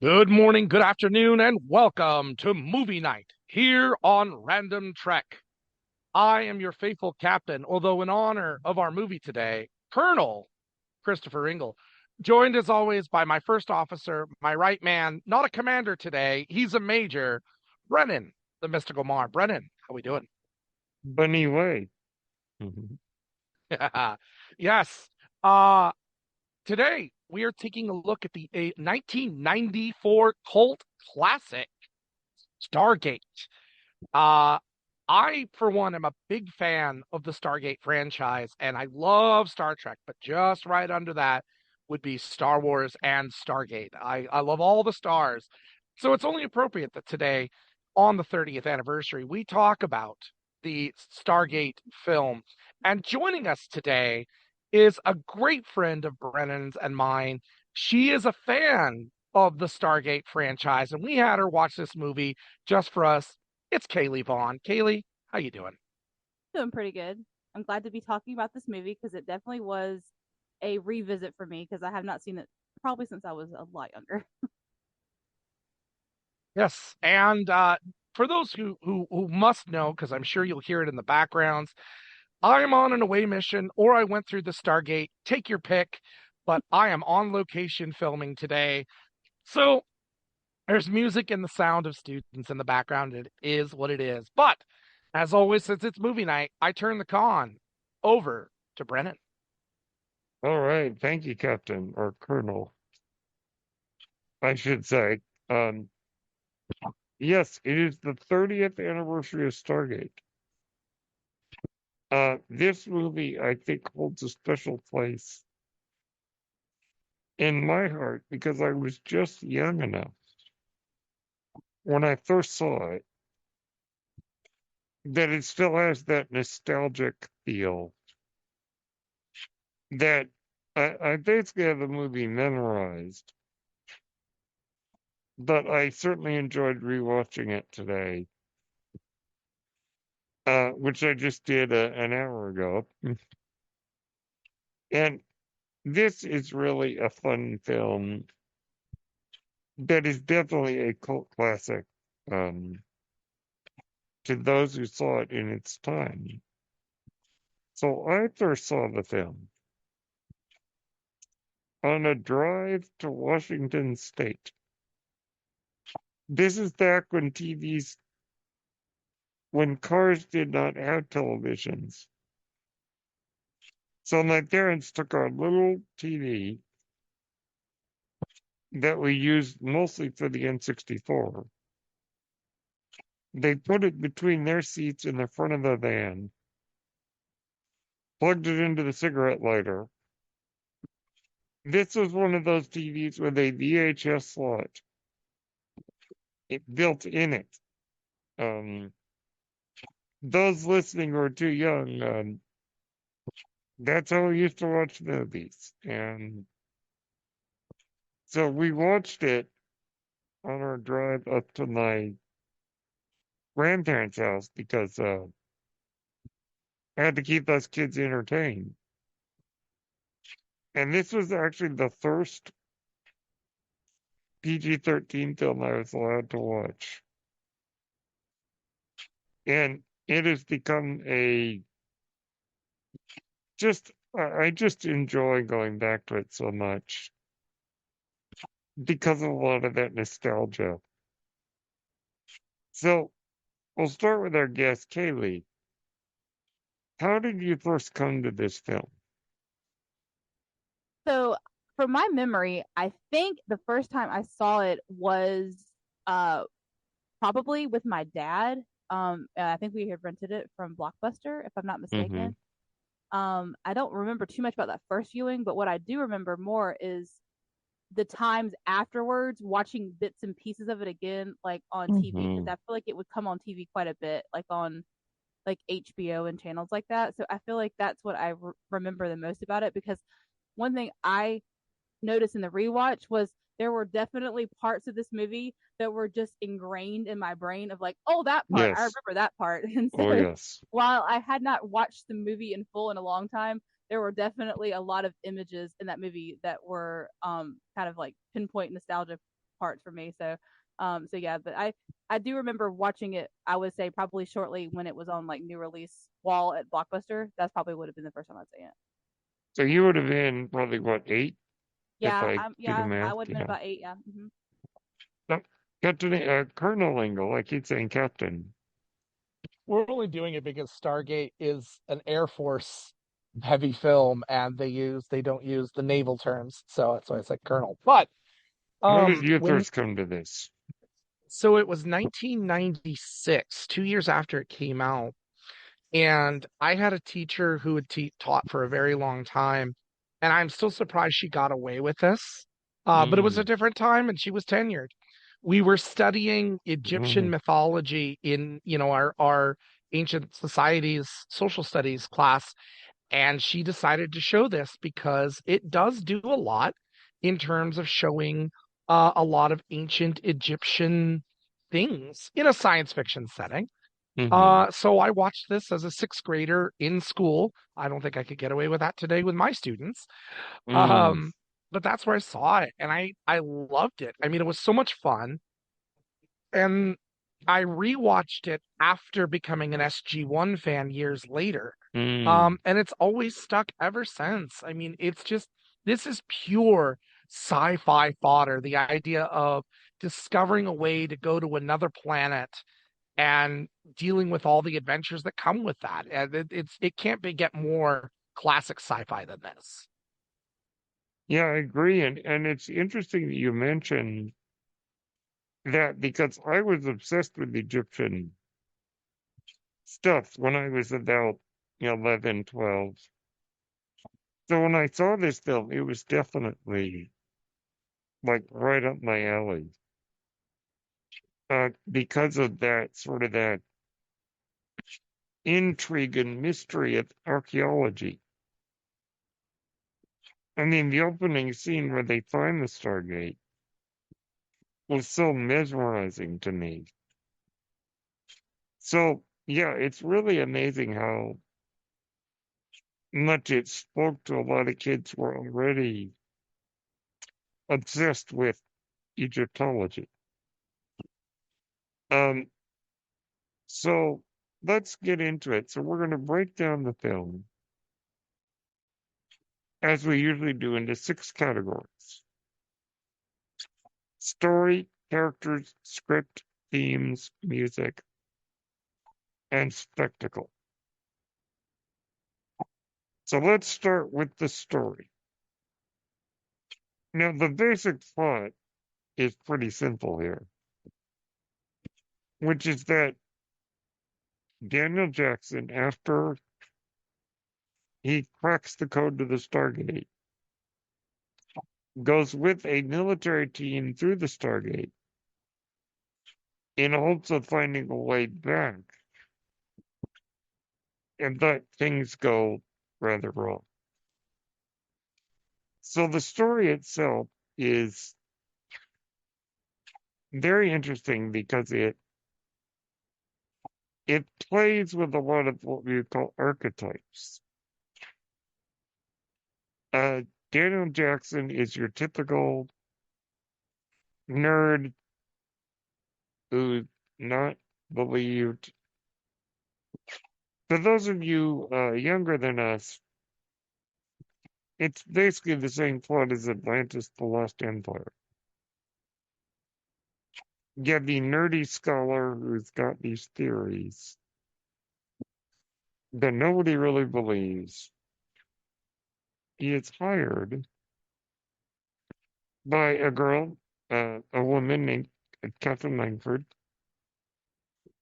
Good morning, good afternoon, and welcome to Movie Night here on Random Trek. I am your faithful captain, although in honor of our movie today, Colonel Christopher Ingle, joined as always by my first officer, my right man, not a commander today, he's a major, Brennan, the mystical Mar. Brennan, how we doing? Bunny Way. Mhm. Yes. Uh Today we are taking a look at the 1994 cult classic, Stargate. Uh, I, for one, am a big fan of the Stargate franchise, and I love Star Trek, but just right under that would be Star Wars and Stargate. I love all the stars. So it's only appropriate that today, on the 30th anniversary, we talk about the Stargate film. And joining us today is a great friend of Brennan's and mine. She is a fan of the Stargate franchise, and we had her watch this movie just for us. It's Kayleigh Vaughn. Kayleigh, how you doing? Doing pretty good. I'm glad to be talking about this movie because it definitely was a revisit for me because I have not seen it probably since I was a lot younger. Yes, and for those who must know, because I'm sure you'll hear it in the backgrounds, I'm on an away mission, or I went through the Stargate. Take your pick, but I am on location filming today, so there's music and the sound of students in the background. It is what it is. But as always, since it's movie night, I turn the con over to Brennan. All right. Thank you, Captain or Colonel, I should say. Um, yes, it is the 30th anniversary of Stargate. This movie, I think, holds a special place in my heart because I was just young enough when I first saw it that it still has that nostalgic feel that I basically have the movie memorized, but I certainly enjoyed rewatching it today. Which I just did an hour ago. And this is really a fun film that is definitely a cult classic um, to those who saw it in its time. So I first saw the film on a drive to Washington State. This is back when when cars did not have televisions. So my parents took our little TV that we used mostly for the N64. They put it between their seats in the front of the van, plugged it into the cigarette lighter. This was one of those TVs with a VHS slot built in it. Um, those listening who are too young, that's how we used to watch movies. And so we watched it on our drive up to my grandparents' house because I had to keep those kids entertained. And this was actually the first PG-13 film I was allowed to watch. And it has become a just I just enjoy going back to it so much because of a lot of that nostalgia. So we'll start with our guest, Kayleigh. How did you first come to this film? So, from my memory, I think the first time I saw it was uh probably with my dad. And I think we had rented it from Blockbuster, if I'm not Hmm. mistaken. I don't remember too much about that first viewing, but what I do remember more is the times afterwards watching bits and pieces of it again, like on TV, because Hmm. I feel like it would come on TV quite a bit, like on like HBO and channels like that. So I feel like that's what remember the most about it because one thing I noticed in the rewatch was there were definitely parts of this movie that were just ingrained in my brain of like, oh, that part, I Yes. remember that part. And Oh, so yes. while I had not watched the movie in full in a long time, there were definitely a lot of images in that movie that were kind of like pinpoint nostalgia parts for me. So yeah, but I do remember watching it. I would say probably shortly when it was on like new release wall at Blockbuster. That's probably would have been the first time I'd seen it. So you would have been probably what, 8, if Yeah, I do the I math? would have been Yeah. about 8. Yeah. No, Captain, Colonel Ingle, I keep saying Captain. We're only doing it because Stargate is an Air Force heavy film and they don't use the naval terms, so that's why it's like Colonel. But How did you when first come to this? so it was 1996, 2 years after it came out, and I had a teacher who had taught for a very long time, and I'm still surprised she got away with this. But it was a Mm, different time, and she was tenured. We were studying Egyptian mm, mythology in, our ancient societies social studies class, and she decided to show this because it does do a lot in terms of showing a lot of ancient Egyptian things in a science fiction setting. mm, So I watched this as a sixth grader in school. I don't think I could get away with that today with my students. mm, Um, but that's where I saw it, and I loved it. I mean, it was so much fun, and I rewatched it after becoming an SG-1 fan years later. mm. And it's always stuck ever since. I mean, this is pure sci-fi fodder. The idea of discovering a way to go to another planet and dealing with all the adventures that come with that. And it can't get more classic sci-fi than this. Yeah, I agree. And it's interesting that you mentioned that because I was obsessed with Egyptian stuff when I was about 11, 12. So when I saw this film, it was definitely like right up my alley. Because of that sort of that intrigue and mystery of archaeology. I mean, the opening scene where they find the Stargate was so mesmerizing to me. So, yeah, it's really amazing how much it spoke to a lot of kids who are already obsessed with Egyptology. Um, so let's get into it. So we're going to break down the film as we usually do into 6 categories: story, characters, script, themes, music, and spectacle. So let's start with the story. Now, the basic plot is pretty simple here, which is that Daniel Jackson, after he cracks the code to the Stargate, goes with a military team through the Stargate in hopes of finding a way back, and that things go rather wrong. So the story itself is very interesting because it plays with a lot of what we would call archetypes. Uh, Daniel Jackson is your typical nerd who's not believed. For those of you younger than us, it's basically the same plot as Atlantis: The Lost Empire. You have the nerdy scholar who's got these theories that nobody really believes. He is hired by a girl, a woman named Catherine Langford,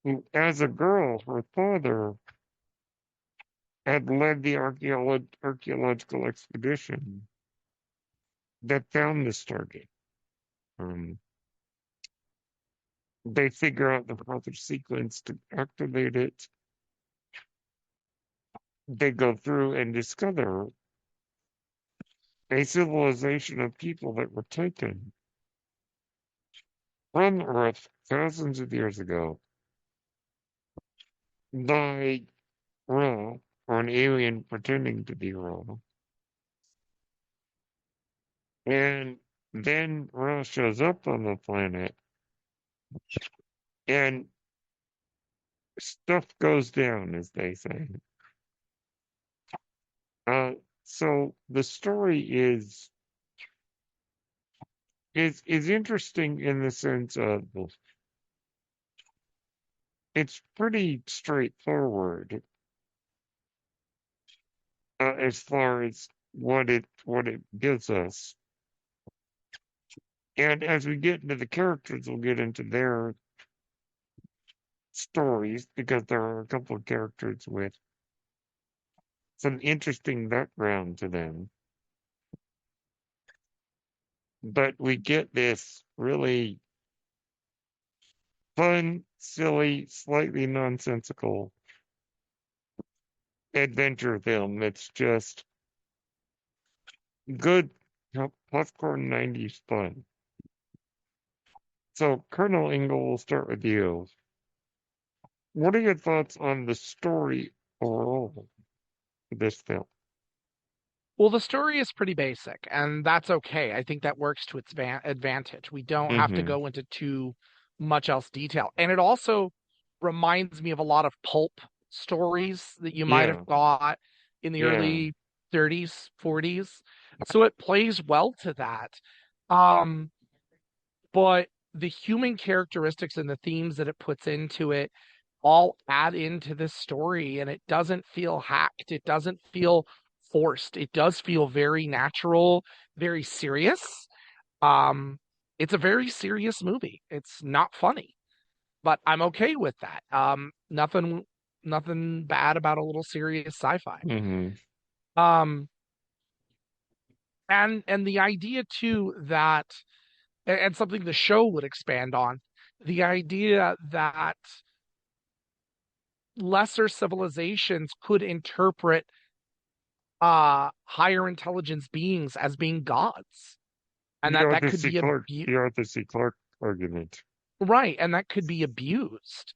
who, as a girl, her father had led the archaeological expedition that found the Stargate. Um, they figure out the proper sequence to activate it. They go through and discover a civilization of people that were taken from Earth thousands of years ago by Ra, or an alien pretending to be Ra. And then Ross shows up on the planet, and stuff goes down, as they say. Uh, so the story is interesting in the sense of it's pretty straightforward as far as what it gives us. And as we get into the characters, we'll get into their stories because there are a couple of characters with some interesting background to them. But we get this really fun, silly, slightly nonsensical adventure film that's just good popcorn 90s fun. So, Colonel Ingle, we'll start with you. What are your thoughts on the story overall of this film? Well, the story is pretty basic, and that's okay. I think that works to its advantage. We don't have to Mm-hmm. go into too much else detail. And it also reminds me of a lot of pulp stories that you might have Yeah, got in the yeah. early 30s, 40s. So it plays well to that. Um, but the human characteristics and the themes that it puts into it all add into this story, and it doesn't feel hacked. It doesn't feel forced. It does feel very natural, very serious. Um, it's a very serious movie. It's not funny, but I'm okay with that. Nothing bad about a little serious sci-fi. Mm-hmm. Um, and the idea too that and something the show would expand on, the idea that lesser civilizations could interpret higher intelligence beings as being gods, and The that Arthur could C. be Clarke, the Arthur C. Clarke argument. right, and that could be abused.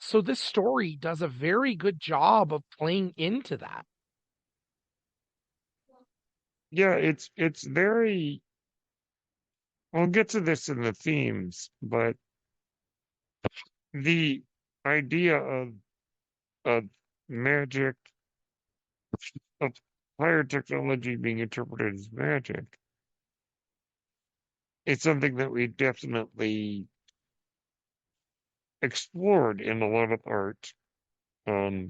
So this story does a very good job of playing into that. Yeah, it's very. We'll get to this in the themes, but the idea of magic, of higher technology being interpreted as magic, is something that we definitely explored in a lot of art. Um,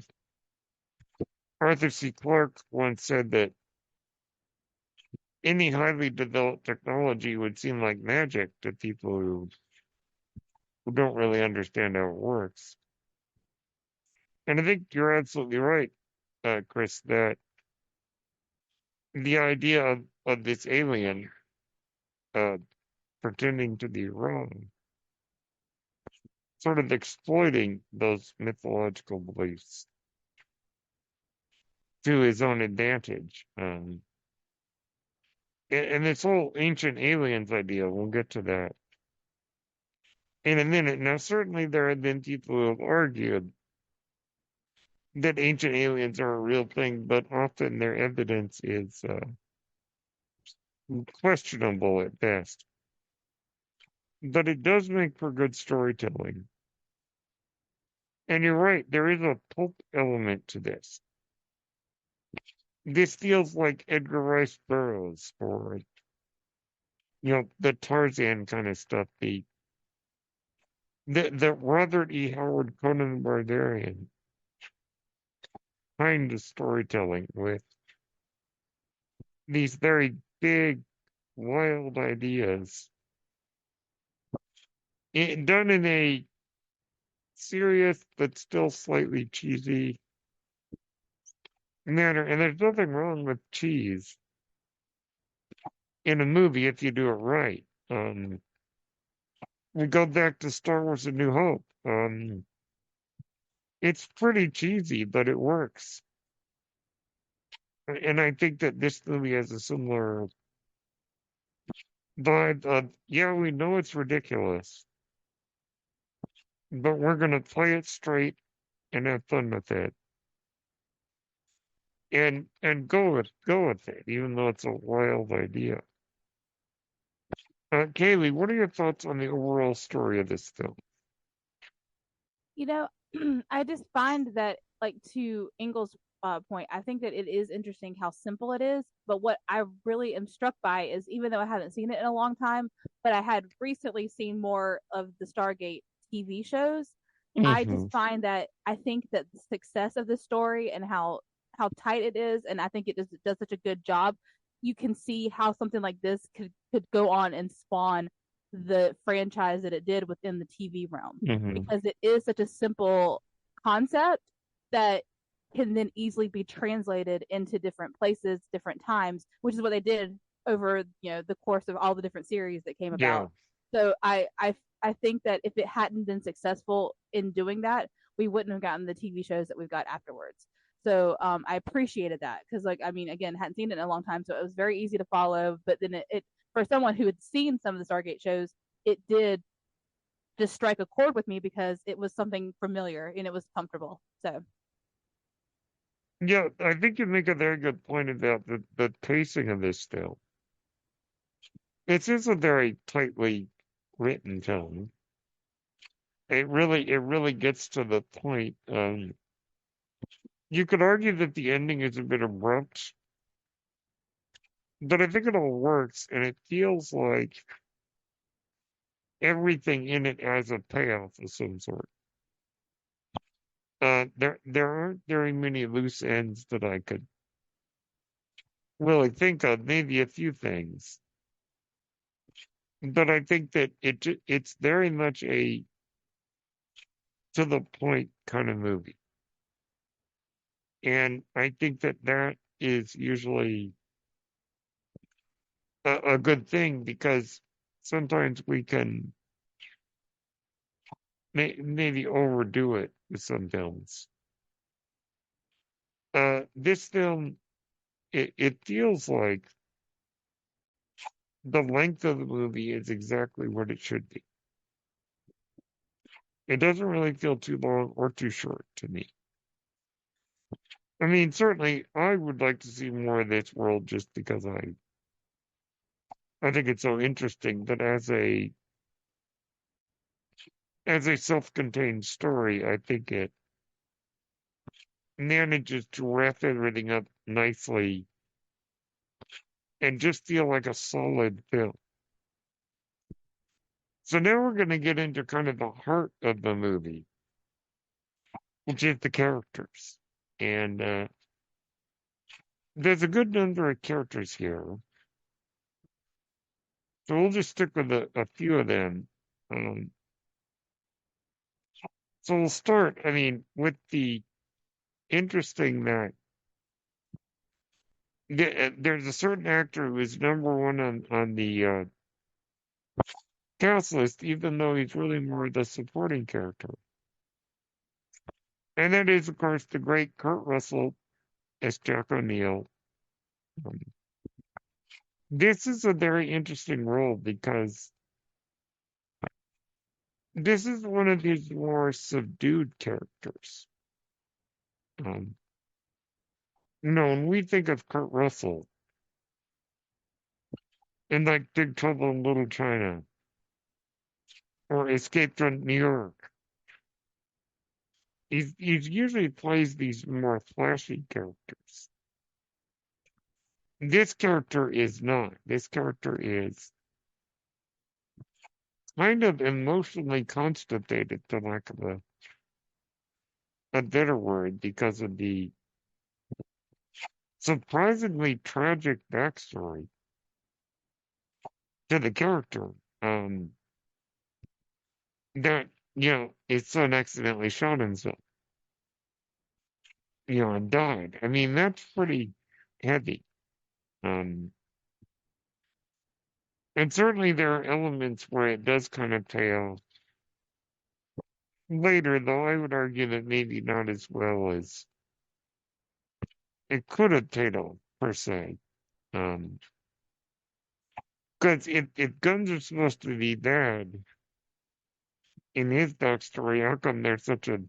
Arthur C. Clarke once said that any highly developed technology would seem like magic to people who don't really understand how it works. And I think you're absolutely right, Chris, that the idea of this alien uh, pretending to be wrong, sort of exploiting those mythological beliefs to his own advantage. And this whole ancient aliens idea, we'll get to that in a minute. Now, certainly there have been people who have argued that ancient aliens are a real thing, but often their evidence is questionable at best. But it does make for good storytelling. And you're right, there is a pulp element to this. This feels like Edgar Rice Burroughs or, the Tarzan kind of stuff, the Robert E. Howard Conan the Barbarian kind of storytelling with these very big, wild ideas done in a serious but still slightly cheesy manner. And there's nothing wrong with cheese in a movie if you do it right. We go back to Star Wars: A New Hope. It's pretty cheesy, but it works. And I think that this movie has a similar vibe of, yeah, we know it's ridiculous, but we're gonna play it straight and have fun with it. And go with it, even though it's a wild idea. Kayleigh, what are your thoughts on the overall story of this film? You know, I just find that, like, to Ingle's point, I think that it is interesting how simple it is. But what I really am struck by is, even though I haven't seen it in a long time, but I had recently seen more of the Stargate TV shows. I Hmm. just find that I think that the success of the story and how tight it is, and I think it does such a good job. You can see how something like this could go on and spawn the franchise that it did within the TV realm, Hmm. because it is such a simple concept that can then easily be translated into different places, different times, which is what they did over, the course of all the different series that came Yeah. about. So I think that if it hadn't been successful in doing that, we wouldn't have gotten the TV shows that we've got afterwards. So I appreciated that, because, like, I mean, again, hadn't seen it in a long time, so it was very easy to follow. But then it for someone who had seen some of the Stargate shows, it did just strike a chord with me because it was something familiar and it was comfortable. So Yeah, I think you make a very good point about the pacing of this film. It is a very tightly written film. It really gets to the point. You could argue that the ending is a bit abrupt, but I think it all works, and it feels like everything in it has a payoff of some sort. There aren't very many loose ends that I could really think of. Maybe a few things, but I think that it's very much a to the point kind of movie, and I think that that is usually a good thing because sometimes we can maybe overdo it with some films. This film, it feels like the length of the movie is exactly what it should be. It doesn't really feel too long or too short to me. I mean, certainly I would like to see more of this world just because I think it's so interesting that as a self-contained story, I think it manages to wrap everything up nicely and just feel like a solid film. So now we're going to get into kind of the heart of the movie, which is the characters. And there's a good number of characters here. So we'll just stick with a few of them. Um, so we'll start, I mean, with the interesting that there's a certain actor who is number one on the cast list, even though he's really more the supporting character. And that is, of course, the great Kurt Russell as Jack O'Neill. Um, this is a very interesting role because this is one of his more subdued characters. Um, when we think of Kurt Russell in like Big Trouble in Little China or Escape from New York, he's usually plays these more flashy characters. This character is not. This character is kind of emotionally constipated, to lack of a better word, because of the surprisingly tragic backstory to the character. Um, that, his son accidentally shot himself, and died. I mean, that's pretty heavy. Um, and certainly there are elements where it does kind of pay off later, though I would argue that maybe not as well as it could have paid off, per se. Um, because if guns are supposed to be bad in his backstory, how come there's such a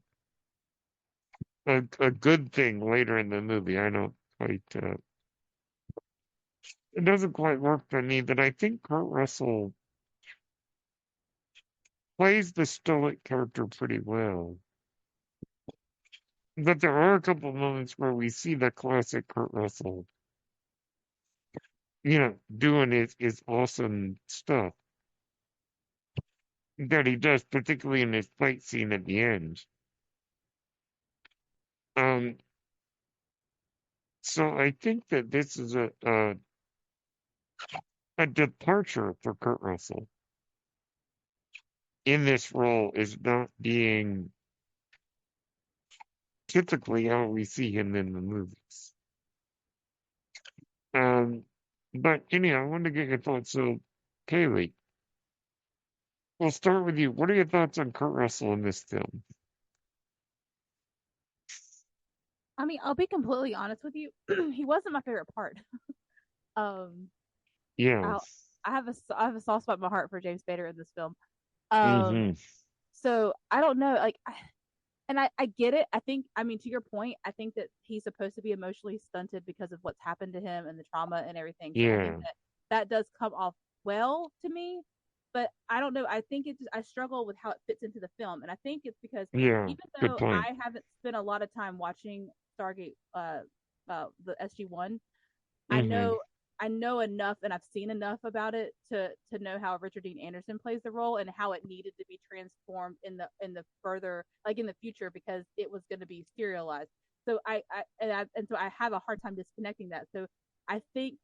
good thing later in the movie? I don't quite, it doesn't quite work for me, but I think Kurt Russell plays the stoic character pretty well. But there are a couple of moments where we see the classic Kurt Russell, doing his awesome stuff that he does, particularly in his fight scene at the end. Um, so I think that this is a departure for Kurt Russell in this role is not being typically how we see him in the movies. Um, but anyhow, I wanted to get your thoughts. So, Kayleigh, we'll start with you. What are your thoughts on Kurt Russell in this film? I mean, I'll be completely honest with you. He wasn't my favorite part. Um, Yeah. I I have a soft spot in my heart for James Spader in this film. Mm-hmm. So I don't know, like, and I get it. I think, I mean, to your point, I think that he's supposed to be emotionally stunted because of what's happened to him and the trauma and everything. So I think Yeah. that that does come off well to me. But I don't know. I think I struggle with how it fits into the film, and I think it's because Yeah. even Good though point. I haven't spent a lot of time watching Stargate, the SG-1, I Mm-hmm. know I know enough and I've seen enough about it to know how Richard Dean Anderson plays the role and how it needed to be transformed in the further, like, in the future, because it was going to be serialized. So and so I have a hard time disconnecting that. So I think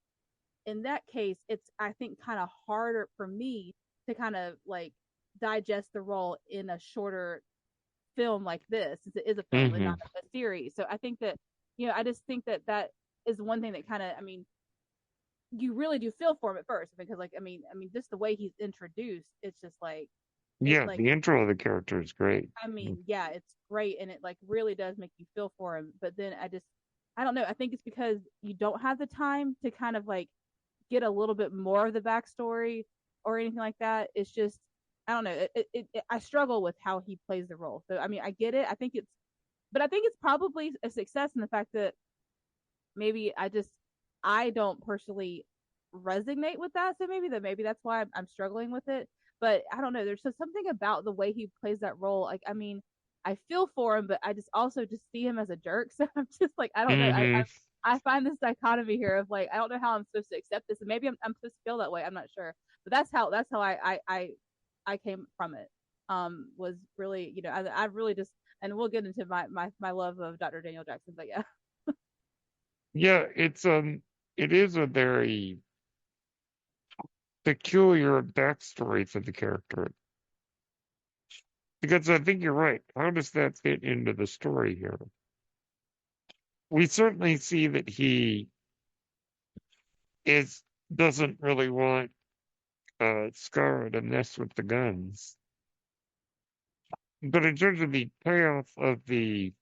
in that case, it's, I think, kind of harder for me to kind of like digest the role in a shorter film like this, since it is a film and Mm-hmm. not a series. So I think that, I just think that that is one thing that kind of, I mean, you really do feel for him at first, because, like, I mean, just the way he's introduced, it's just like, it, Yeah, like, the intro of the character is great. I mean, yeah, it's great, and it, like, really does make you feel for him. But then I don't know. I think it's because you don't have the time to kind of like get a little bit more of the backstory or anything like that. It's just, I don't know. I struggle with how he plays the role. So I mean, I get it. But I think it's probably a success in the fact that maybe I don't personally resonate with that. So maybe that's why I'm struggling with it. But I don't know. There's just something about the way he plays that role. Like, I mean, I feel for him, but I just also just see him as a jerk. So I'm just like, I don't know. Mm-hmm. I find this dichotomy here of, like, I don't know how I'm supposed to accept this, and maybe I'm supposed to feel that way. I'm not sure, but that's how I came from it. Was really, I really just, and we'll get into my love of Dr. Daniel Jackson, but yeah. Yeah, it is a very peculiar backstory for the character. Because I think you're right. How does that fit into the story here? We certainly see that he is doesn't really want Scar to mess with the guns. But in terms of the payoff of the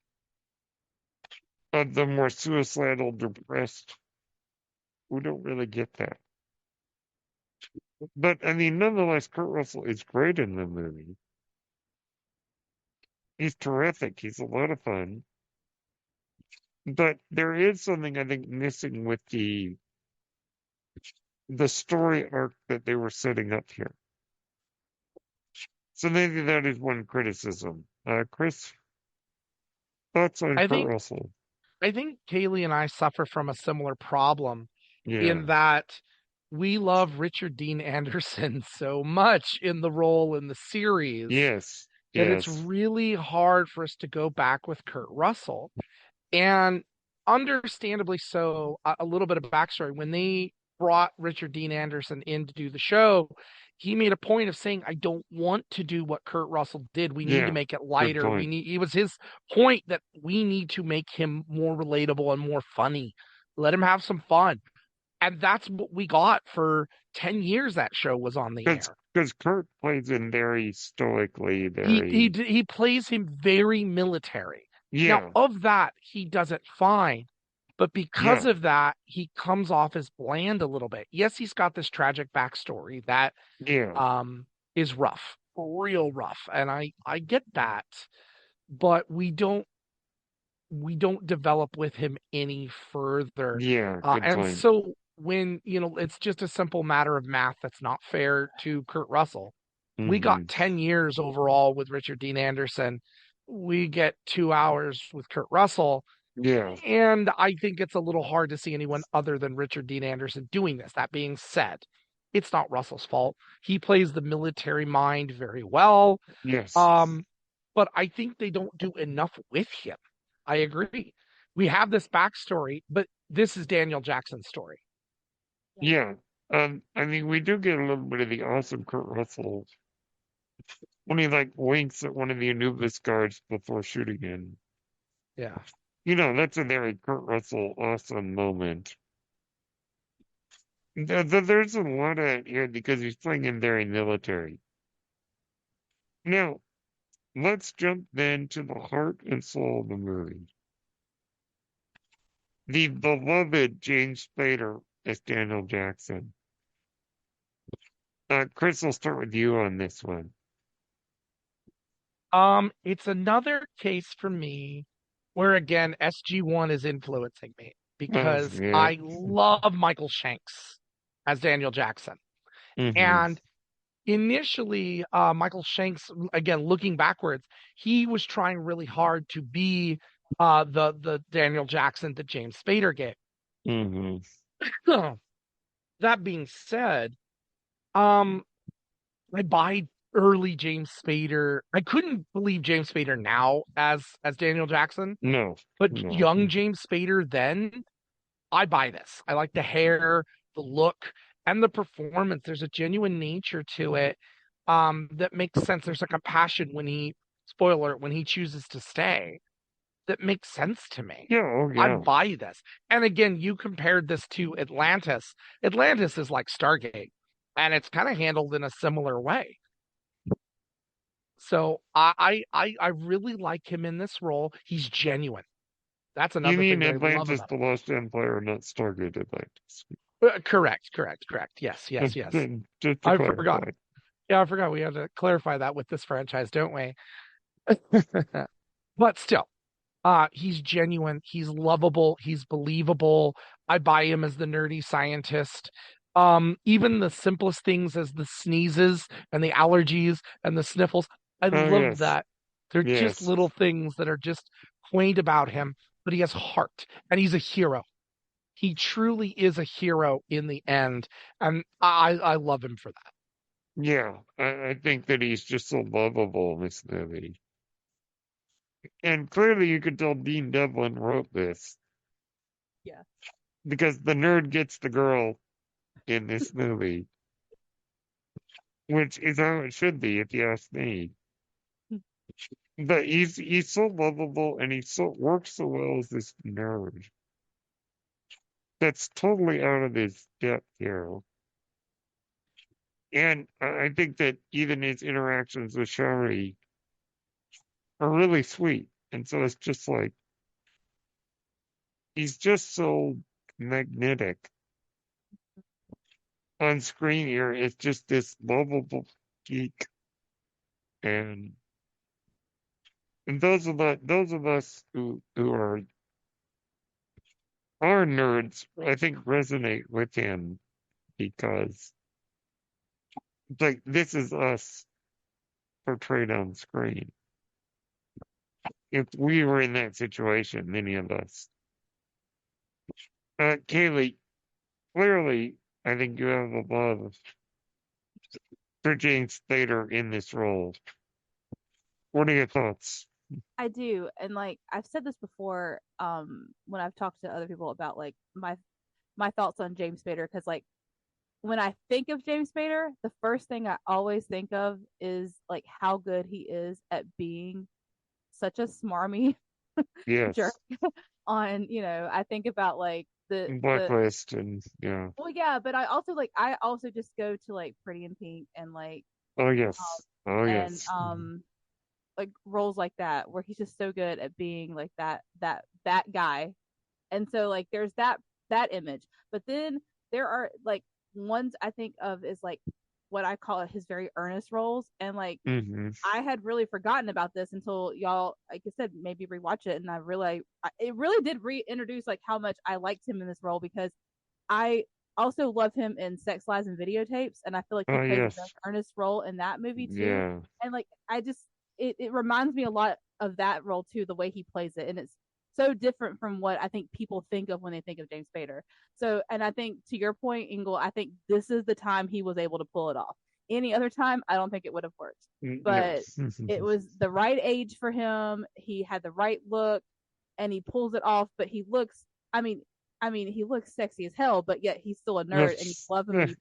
more suicidal, depressed, we don't really get that. But I mean, nonetheless, Kurt Russell is great in the movie. He's terrific. He's a lot of fun. But there is something I think missing with the story arc that they were setting up here. So maybe that is one criticism. Chris, thoughts on I Kurt think Russell? I think Kaylee and I suffer from a similar problem Yeah. in that we love Richard Dean Anderson so much in the role in the series Yes. that it's Yes. really hard for us to go back with Kurt Russell. And understandably so, a little bit of backstory. When they brought Richard Dean Anderson in to do the show, he made a point of saying, I don't want to do what Kurt Russell did. We need to Yeah. make it Good lighter. point. It was his point that we need to make him more relatable and more funny. Let him have some fun. And that's what we got for 10 years that show was on the air. Because Kurt plays him very stoically, He very he plays him very military. Now, yeah, of that, he does it fine, but because yeah, of that, he comes off as bland a little bit. Yes, he's got this tragic backstory that yeah, is rough, real rough, and I get that, but we don't develop with him any further. yeah. Good And point. so when, it's just a simple matter of math that's not fair to Kurt Russell. We got Hmm. 10 years overall with Richard Dean Anderson. We get 2 hours with Kurt Russell. Yeah. And I think it's a little hard to see anyone other than Richard Dean Anderson doing this. That being said, it's not Russell's fault. He plays the military mind very well. Yes. Um, but I think they don't do enough with him. I agree. We have this backstory, but this is Daniel Jackson's story. Yeah. I mean, we do get a little bit of the awesome Kurt Russell when he like winks at one of the Anubis guards before shooting him. Yeah. That's a very Kurt Russell awesome moment. There's a lot of here because he's playing in very military. Now, let's jump then to the heart and soul of the movie. The beloved James Spader as Daniel Jackson. Chris, I'll start with you on this one. It's another case for me where again SG1 is influencing me Oh, because yeah. I love Michael Shanks as Daniel Jackson. Hmm. And initially, Michael Shanks, again, looking backwards, he was trying really hard to be the Daniel Jackson that James Spader gave. Hmm. That being said, um, I buy early James Spader. I couldn't believe James Spader now as Daniel Jackson, No, but no. young James Spader then, I buy this. I like the hair, the look, and the performance. There's a genuine nature to it that makes sense. There's a compassion when spoiler, when he chooses to stay. That makes sense to me. Yeah, oh, I yeah. buy this. And again, you compared this to Atlantis. Atlantis is like Stargate, and it's kind of handled in a similar way. So I really like him in this role. He's genuine. That's You another thing mean that I love Atlantis about the Lost Empire, not Stargate Atlantis. him. Correct. Yes, Just, yes. just to I forgot. clarify. Yeah, I forgot. We had to clarify that with this franchise, don't we? But still, he's genuine, he's lovable, he's believable. I buy him as the nerdy scientist. Even the simplest things as the sneezes and the allergies and the sniffles, I Oh, love yes. that. They're just Yes. little things that are just quaint about him, but he has heart and he's a hero. He truly is a hero in the end, and I love him for that. Yeah, I think that he's just so lovable in this movie. And clearly you could tell Dean Devlin wrote this Yeah. because the nerd gets the girl in this movie, which is how it should be, if you ask me. But he's so lovable and he so works so well as this nerd. That's totally out of his depth here. And I think that even his interactions with Shari are really sweet. And so it's just like he's just so magnetic on screen here. It's just this lovable geek, and those of us who are nerds, I think resonate with him because it's like this is us portrayed on screen. If we were in that situation, many of us. Kayleigh, clearly, I think you have a love for James Spader in this role. What are your thoughts? I do. And like I've said this before, when I've talked to other people about like my thoughts on James Spader, because like when I think of James Spader, the first thing I always think of is like how good he is at being such a smarmy jerk. Yes, I think about like the Blacklist, and yeah. well, yeah, but I also just go to like Pretty in Pink and like Oh um yes, oh and yes. like roles like that where he's just so good at being like that guy. And so like there's that image. But then there are like ones I think of is like what I call his very earnest roles. And like Hmm. I had really forgotten about this until y'all, like I said, maybe rewatch it, and it really did reintroduce like how much I liked him in this role because I also love him in Sex Lies and Videotapes, and I feel like he Oh, plays a very yes. earnest role in that movie too. Yeah. And like I just it reminds me a lot of that role too, the way he plays it, and it's so different from what I think people think of when they think of James Spader. So, and I think to your point, Ingle, I think this is the time he was able to pull it off. Any other time, I don't think it would have worked. No. But it was the right age for him. He had the right look, and he pulls it off. But he looks, I mean, he looks sexy as hell, but yet he's still a nerd, and you That's love him, and you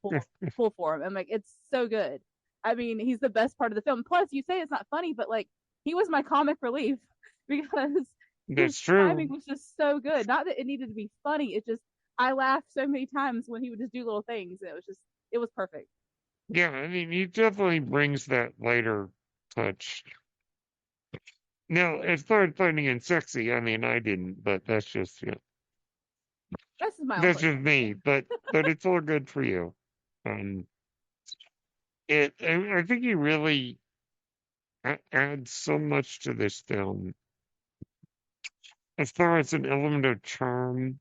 pull for him. I'm like, it's so good. I mean, he's the best part of the film. Plus, you say it's not funny, but like, he was my comic relief because his that's true. timing was just so good. Not that it needed to be funny. It just I laughed so many times when he would just do little things. And it was perfect. Yeah, I mean, he definitely brings that lighter touch. Now, as far as finding it sexy, I mean, I didn't, but that's just, This is my own that's personal just me. But it's all good for you. Um, I think he really adds so much to this film as far as an element of charm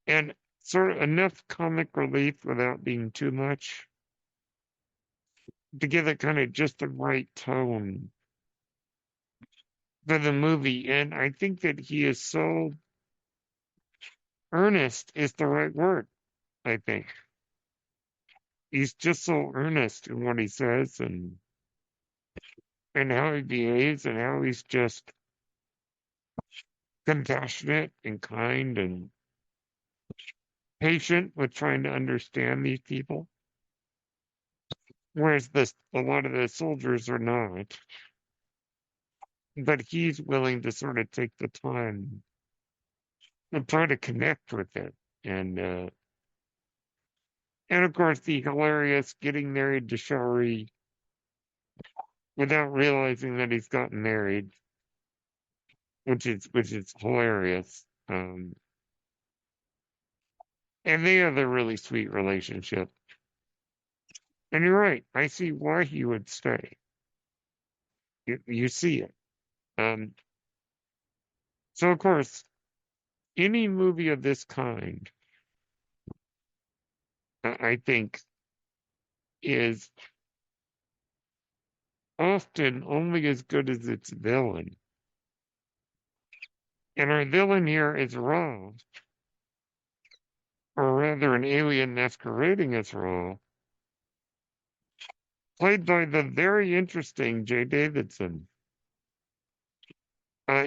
and sort of enough comic relief without being too much to give it kind of just the right tone for the movie. And I think that he is so earnest is the right word, I think. He's just so earnest in what he says and how he behaves and how he's just compassionate and kind and patient with trying to understand these people. Whereas a lot of the soldiers are not. But he's willing to sort of take the time and try to connect with it. And uh and of course the hilarious getting married to Shari without realizing that he's gotten married, which is hilarious. And they have a really sweet relationship. And you're right, I see why he would stay. You see it. Um, so of course, any movie of this kind, I think, is often only as good as its villain. And our villain here is Ra, or rather an alien masquerading as Ra, played by the very interesting Jay Davidson.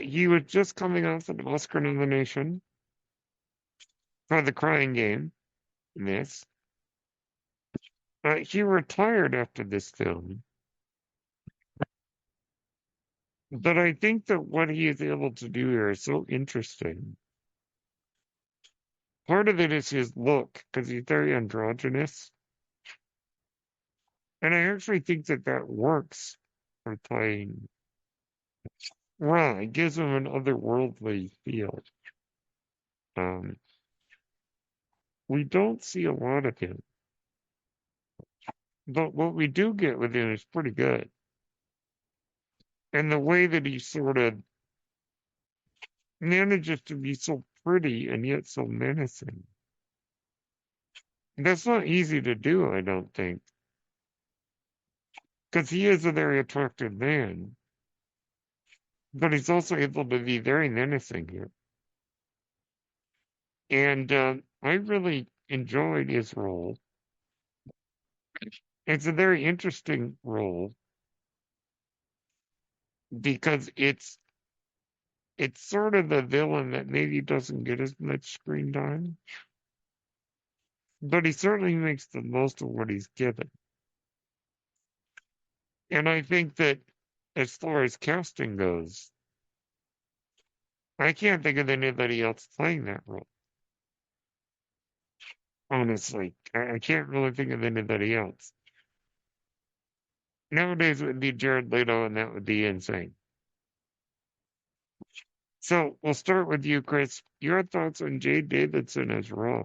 He was just coming off an Oscar nomination for The Crying Game in this. He retired after this film, but I think that what he is able to do here is so interesting. Part of it is his look, because he's very androgynous. And I actually think that that works for playing Ra. It gives him an otherworldly feel. Um, we don't see a lot of him, but what we do get with him is pretty good. And the way that he sort of manages to be so pretty and yet so menacing. That's not easy to do, I don't think, because he is a very attractive man, but he's also able to be very menacing here. And I really enjoyed his role. It's a very interesting role because it's sort of the villain that maybe doesn't get as much screen time, but he certainly makes the most of what he's given. And I think that as far as casting goes, I can't think of anybody else playing that role. Honestly, I can't really think of anybody else. Nowadays it would be Jared Leto, and that would be insane. So we'll start with you, Chris. Your thoughts on Jay Davidson as Raw?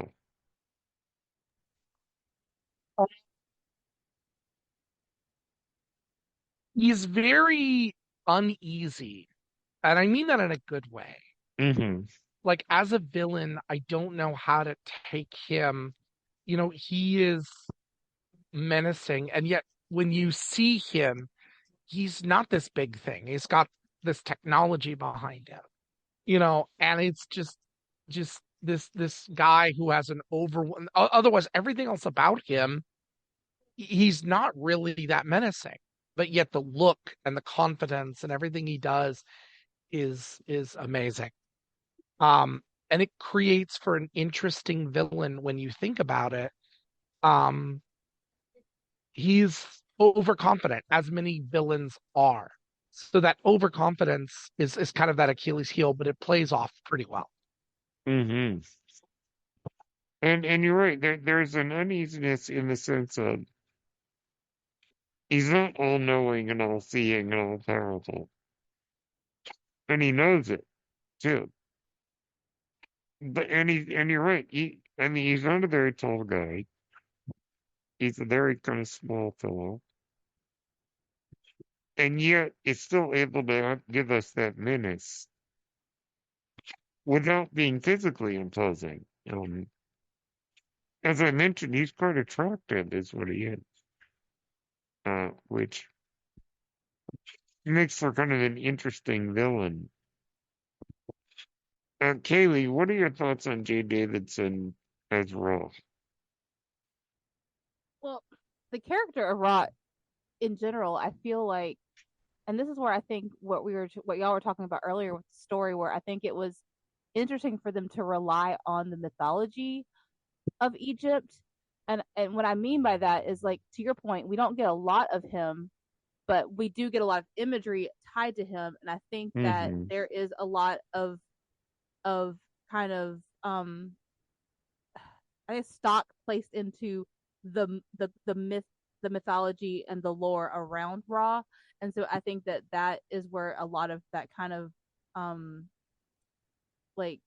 He's very uneasy, and I mean that in a good way. Mm-hmm. like as a villain, I don't know how to take him. He is menacing, and yet when you see him, he's not this big thing. He's got this technology behind him, and it's just this guy who has an over. Otherwise, everything else about him, he's not really that menacing. But yet the look and the confidence and everything he does is amazing. Um, and it creates for an interesting villain when you think about it. Um, he's overconfident, as many villains are. So that overconfidence is kind of that Achilles heel, but it plays off pretty well. Hmm. And you're right. There's an uneasiness in the sense of he's not all knowing and all seeing and all powerful, and he knows it too. And you're right. I mean, he's not a very tall guy. He's a very kind of small fellow, and yet it's still able to give us that menace without being physically imposing. As I mentioned, he's quite attractive, is what he is, which makes for kind of an interesting villain. Kayleigh, what are your thoughts on Jay Davidson as Rolf? Well, the character of Rot in general, I feel like, and this is where I think what y'all were talking about earlier with the story, where I think it was interesting for them to rely on the mythology of Egypt. And what I mean by that is, like, to your point, we don't get a lot of him, but we do get a lot of imagery tied to him, and I think that Hmm. there is a lot of kind of I guess stock placed into the myth, the mythology, and the lore around Ra, and so I think that that is where a lot of that kind of um like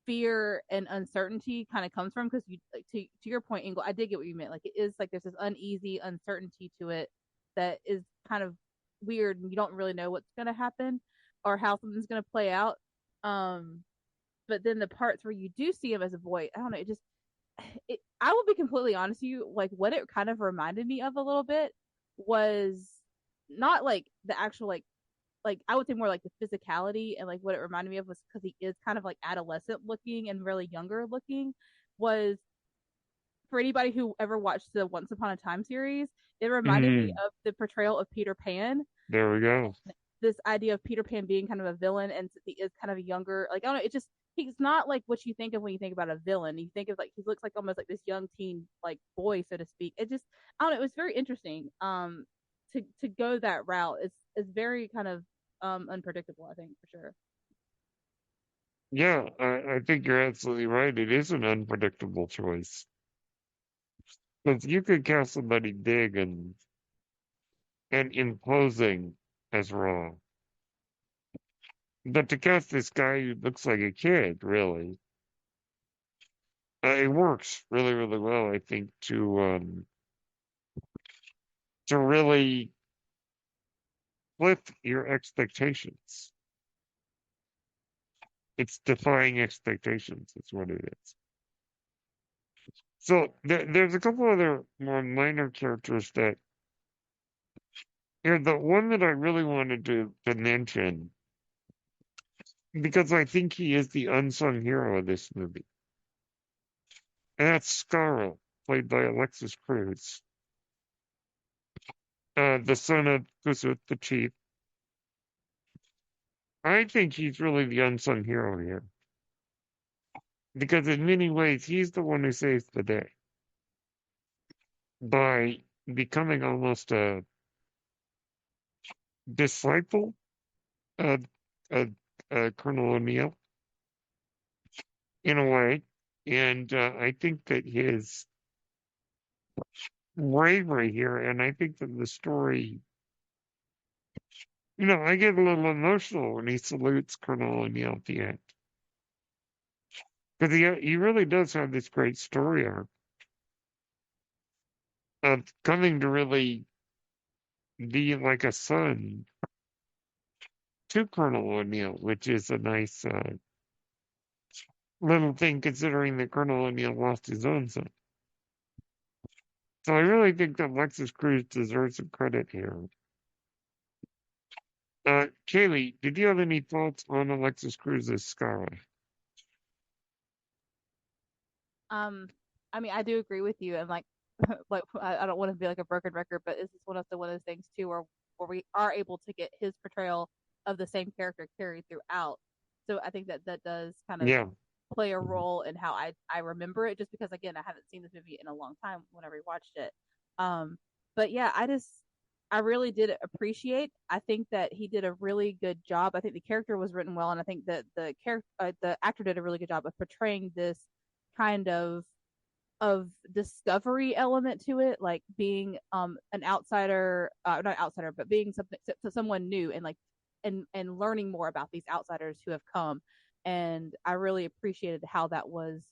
fear and uncertainty kind of comes from, because you, like, to your point, Ingle, I did get what you meant. Like, it is like there's this uneasy uncertainty to it that is kind of weird, and you don't really know what's going to happen or how something's going to play out. um but then the parts where you do see him as a boy, I don't know, I will be completely honest with you, like what it kind of reminded me of a little bit was not like the actual like I would say more like the physicality, and like what it reminded me of was because he is kind of like adolescent looking and really younger looking, was, for anybody who ever watched the Once Upon a Time series, it reminded me Hmm. of the portrayal of Peter Pan. There we go. This idea of Peter Pan being kind of a villain, and he is kind of a younger, like, I don't know, it just, he's not like what you think of when you think about a villain. You think of, like, he looks like almost like this young teen, like, boy, so to speak. It just, I don't know, it was very interesting. To go that route is very kind of unpredictable, I think, for sure. Yeah, I think you're absolutely right. It is an unpredictable choice. Because you could cast somebody big and imposing as Ra. But to cast this guy who looks like a kid, really, it works really, really well, I think, to really flip your expectations. It's defying expectations, is what it is. So there's a couple other more minor characters that here. The one that I really wanted to mention, because I think he is the unsung hero of this movie, and that's Scarro, played by Alexis Cruz, the son of Kusut, the chief. I think he's really the unsung hero here, because in many ways he's the one who saves the day by becoming almost a disciple of, of Colonel O'Neill in a way. And I think that his bravery here, and I think that the story, I get a little emotional when he salutes Colonel O'Neill at the end. Because he really does have this great story arc of coming to really be like a son to Colonel O'Neill, which is a nice little thing considering that Colonel O'Neill lost his own son. So I really think that Alexis Cruz deserves some credit here. Kayleigh, did you have any thoughts on Alexis Cruz's Sky? I mean, I do agree with you, and like, like I don't want to be like a broken record, but this is one of those things too, where we are able to get his portrayal of the same character carried throughout. So I think that that does kind of Yeah. play a role in how I remember it, just because again I haven't seen this movie in a long time when I rewatched it. Um, but yeah, I really did appreciate. I think that he did a really good job. I think the character was written well, and I think that the actor did a really good job of portraying this kind of discovery element to it, like being an outsider, not outsider, but being something someone new, and like and learning more about these outsiders who have come. And I really appreciated how that was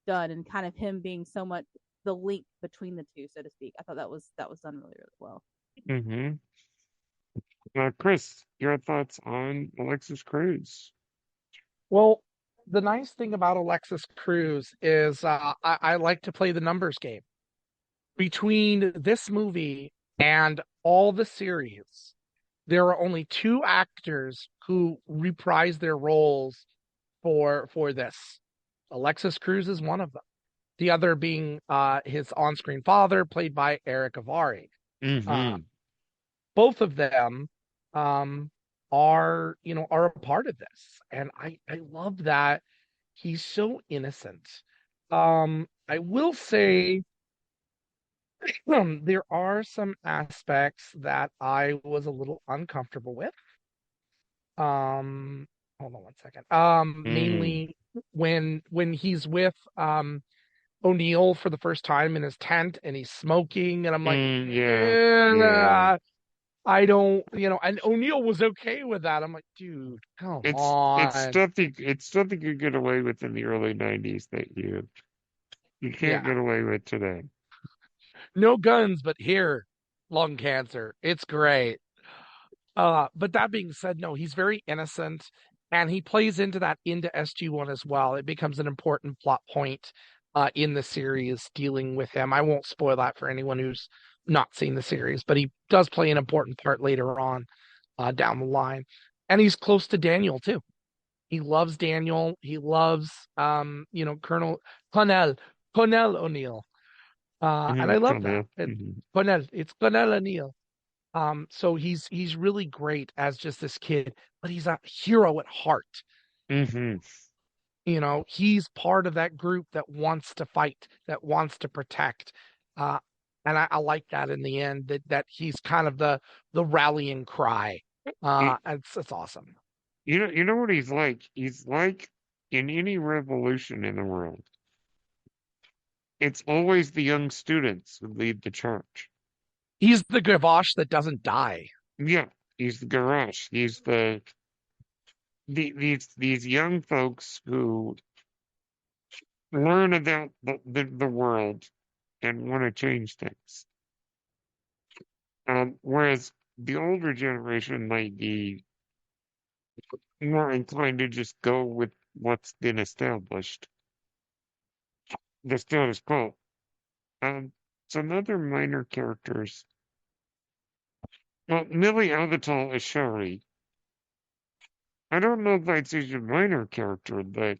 done, and kind of him being so much the link between the two, so to speak. I thought that was done really, really well. Mm-hmm. Chris, your thoughts on Alexis Cruz? Well, the nice thing about Alexis Cruz is I like to play the numbers game. Between this movie and all the series, there are only two actors who reprise their roles for this. Alexis Cruz is one of them. The other being his on-screen father, played by Eric Avari. Uh, Mm-hmm. both of them um, are a part of this, and I love that he's so innocent. I will say there are some aspects that I was a little uncomfortable with. Um, hold on one second. Mm. Mainly when he's with O'Neill for the first time in his tent and he's smoking, and I'm like, Yeah. Yeah. I don't, and O'Neill was okay with that. I'm like, dude, come It's on. stuff that it's stuff that you could get away with in the early '90s that you can't Yeah. get away with today. No guns, but here, lung cancer. It's great. But that being said, no, he's very innocent, and he plays into that into SG-1 as well. It becomes an important plot point in the series dealing with him. I won't spoil that for anyone who's not seen the series, but he does play an important part later on down the line. And he's close to Daniel too. He loves Daniel. He loves Colonel Connell, Connell O'Neill. And I love that. Mm-hmm. Connell, it's Connell O'Neill. So he's really great as just this kid, but he's a hero at heart. Mm-hmm. He's part of that group that wants to fight, that wants to protect. Uh, and I like that in the end, that he's kind of the rallying cry. It's awesome. You know what he's like? He's like in any revolution in the world, it's always the young students who lead the charge. He's the gavroche that doesn't die. Yeah, he's the garage. He's these young folks who learn about the world and want to change things. Whereas the older generation might be more inclined to just go with what's been established, the status quo. Some other minor characters. Well, Millie Alvatal is Shari. I don't know if I'd say she's a minor character, but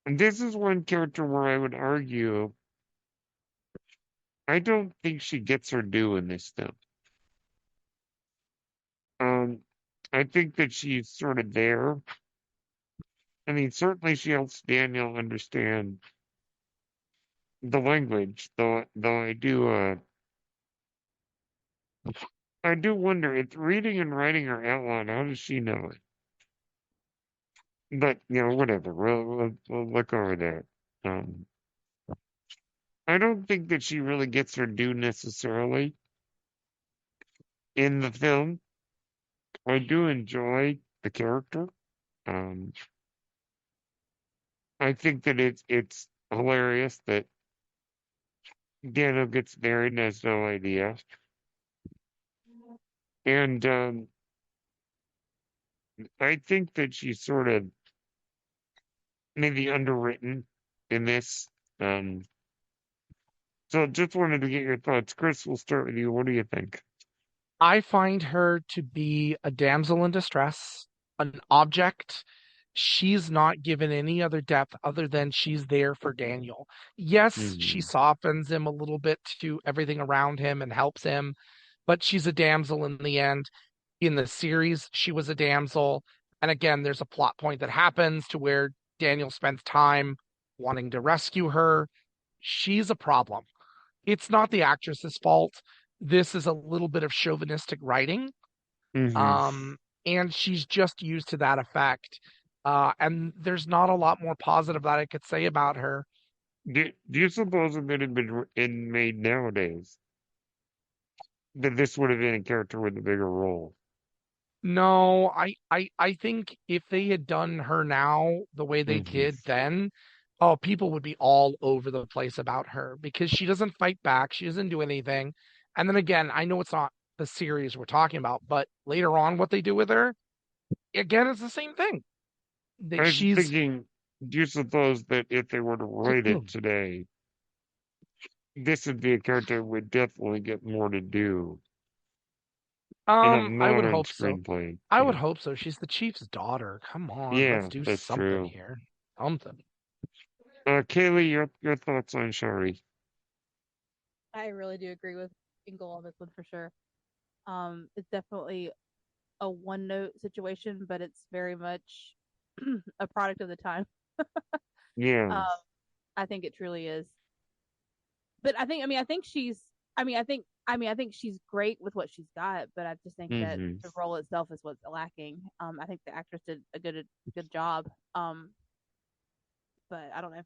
this is one character where I would argue I don't think she gets her due in this film. Um, I think that she's sort of there. I mean, certainly she helps Daniel understand the language, though I do wonder if reading and writing her out loud, how does she know it? But whatever. We'll look over that. Um, I don't think that she really gets her due necessarily in the film. I do enjoy the character. Um, I think that it's hilarious that Daniel gets married and has no idea. And I think that she sort of maybe underwritten in this. Um, so just wanted to get your thoughts. Chris, we'll start with you. What do you think? I find her to be a damsel in distress, an object. She's not given any other depth other than she's there for Daniel. Yes, she Hmm. softens him a little bit to everything around him and helps him, but she's a damsel in the end. In the series, she was a damsel. And again, there's a plot point that happens to where Daniel spends time wanting to rescue her. She's a problem. It's not the actress's fault. This is a little bit of chauvinistic writing. Hmm. Um, and she's just used to that effect. And there's not a lot more positive that I could say about her. Do you suppose if it had been made nowadays, that this would have been a character with a bigger role? No, I think if they had done her now the way they Hmm. did then, oh, people would be all over the place about her because she doesn't fight back. She doesn't do anything. And then again, I know it's not the series we're talking about, but later on, what they do with her, again, it's the same thing. I That was she's thinking, do you suppose that if they were to write it today, this would be a character who would definitely get more to do in a I would modern hope so. screenplay? I would Yeah, hope so. She's the chief's daughter. Come on, let's yeah, do that's something true. here. Something. Kayleigh, your thoughts on Shari? I really do agree with Ingle on this one for sure. It's definitely a one note situation, but it's very much a product of the time. Yeah. Um, I think it truly is. But I think she's, I think she's great with what she's got. But I just think that Hmm. the role itself is what's lacking. I think the actress did a good job. But I don't know.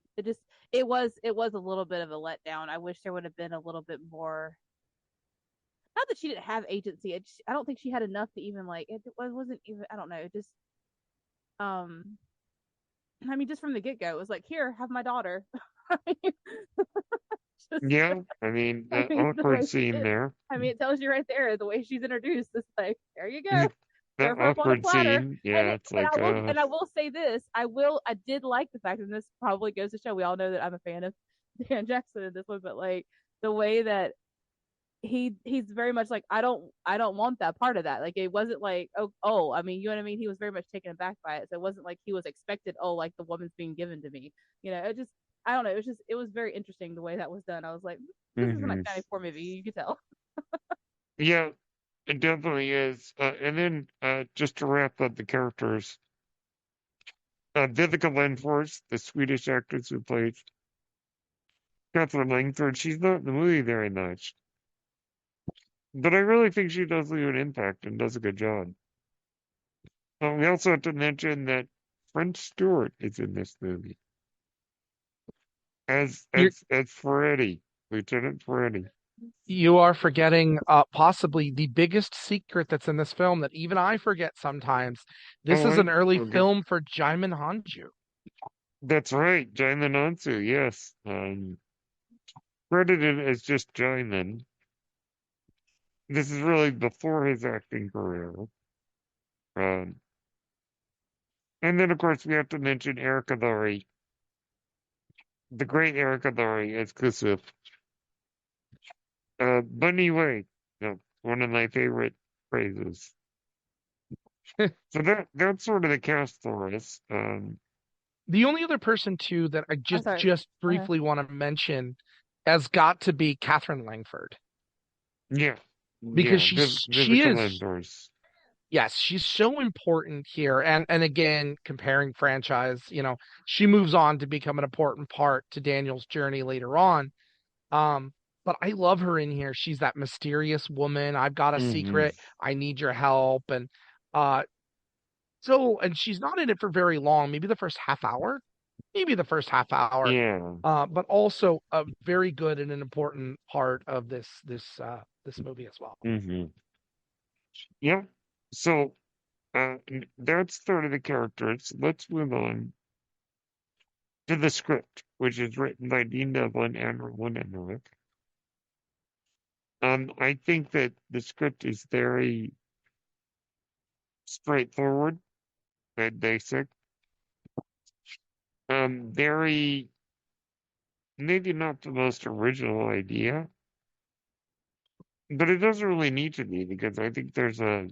It was a little bit of a letdown. I wish there would have been a little bit more. Not that she didn't have agency. I don't think she had enough to even like wasn't even. I don't know. It just um just from the get go, it was like, here, have my daughter. Just, Yeah, I mean, that the awkward way scene it, there. it tells you right there the way she's introduced. It's like, there you go, That serve her up on a awkward platter. scene. Yeah, it's like, And I will say this, I did like the fact, and this probably goes to show we all know that I'm a fan of Dan Jackson in this one, but like the way that he's very much like I don't want that part of that. Like it wasn't like you know what I mean. He was very much taken aback by it, so it wasn't like he was expected. Oh, like the woman's being given to me. It just I don't know. It was very interesting the way that was done. I was like, this is a hmm 1994 movie. You could tell. yeah, it definitely is. And then, just to wrap up the characters, Vivica Lenfors, the Swedish actress who played Catherine Langford, she's not in the movie very much, but I really think she does leave an impact and does a good job. We also have to mention that French Stewart is in this movie as You're Ferretti, Lieutenant Ferretti. you are forgetting possibly the biggest secret that's in this film that even I forget sometimes. This Oh, is an early okay. film for Jaimin Hanju. That's right, Jaimin Ansu, yes. Credited as just Jaimin. This is really before his acting career. Um, and then, of course, we have to mention Erica Laurie, the great Erica Laurie as Kusuf. Bunny Way, one of my favorite phrases. So that's sort of the cast for us. The only other person too that I I'm just sorry. just Uh, briefly want to mention has got to be Catherine Langford Yeah, because yeah, she Vivica is, Landors. yes, she's so important here. And again, comparing franchise, she moves on to become an important part to Daniel's journey later on. Um, but I love her in here. She's that mysterious woman. I've got a Hmm. secret. I need your help. Uh and she's not in it for very long, maybe the first half hour, maybe the first half hour. Yeah. But also a very good and an important part of this movie as well. Hmm. Yeah. So that's sort of the characters. Let's move on to the script, which is written by Dean Devlin and Roland Emmerich. I think that the script is very straightforward and basic. very, maybe not the most original idea, but it doesn't really need to be because I think there's a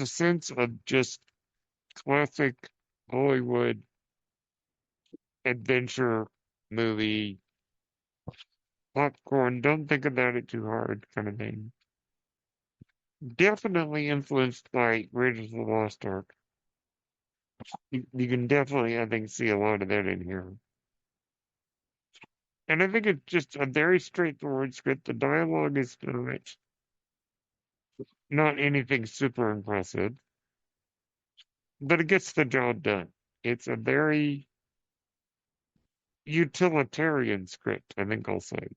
sense of just classic Hollywood adventure movie popcorn. Don't think about it too hard, kind of thing. Definitely influenced by Raiders of the Lost Ark. You can definitely, I think, see a lot of that in here. And I think it's just a very straightforward script. The dialogue is not anything super impressive, but it gets the job done. It's a very utilitarian script, I think I'll say.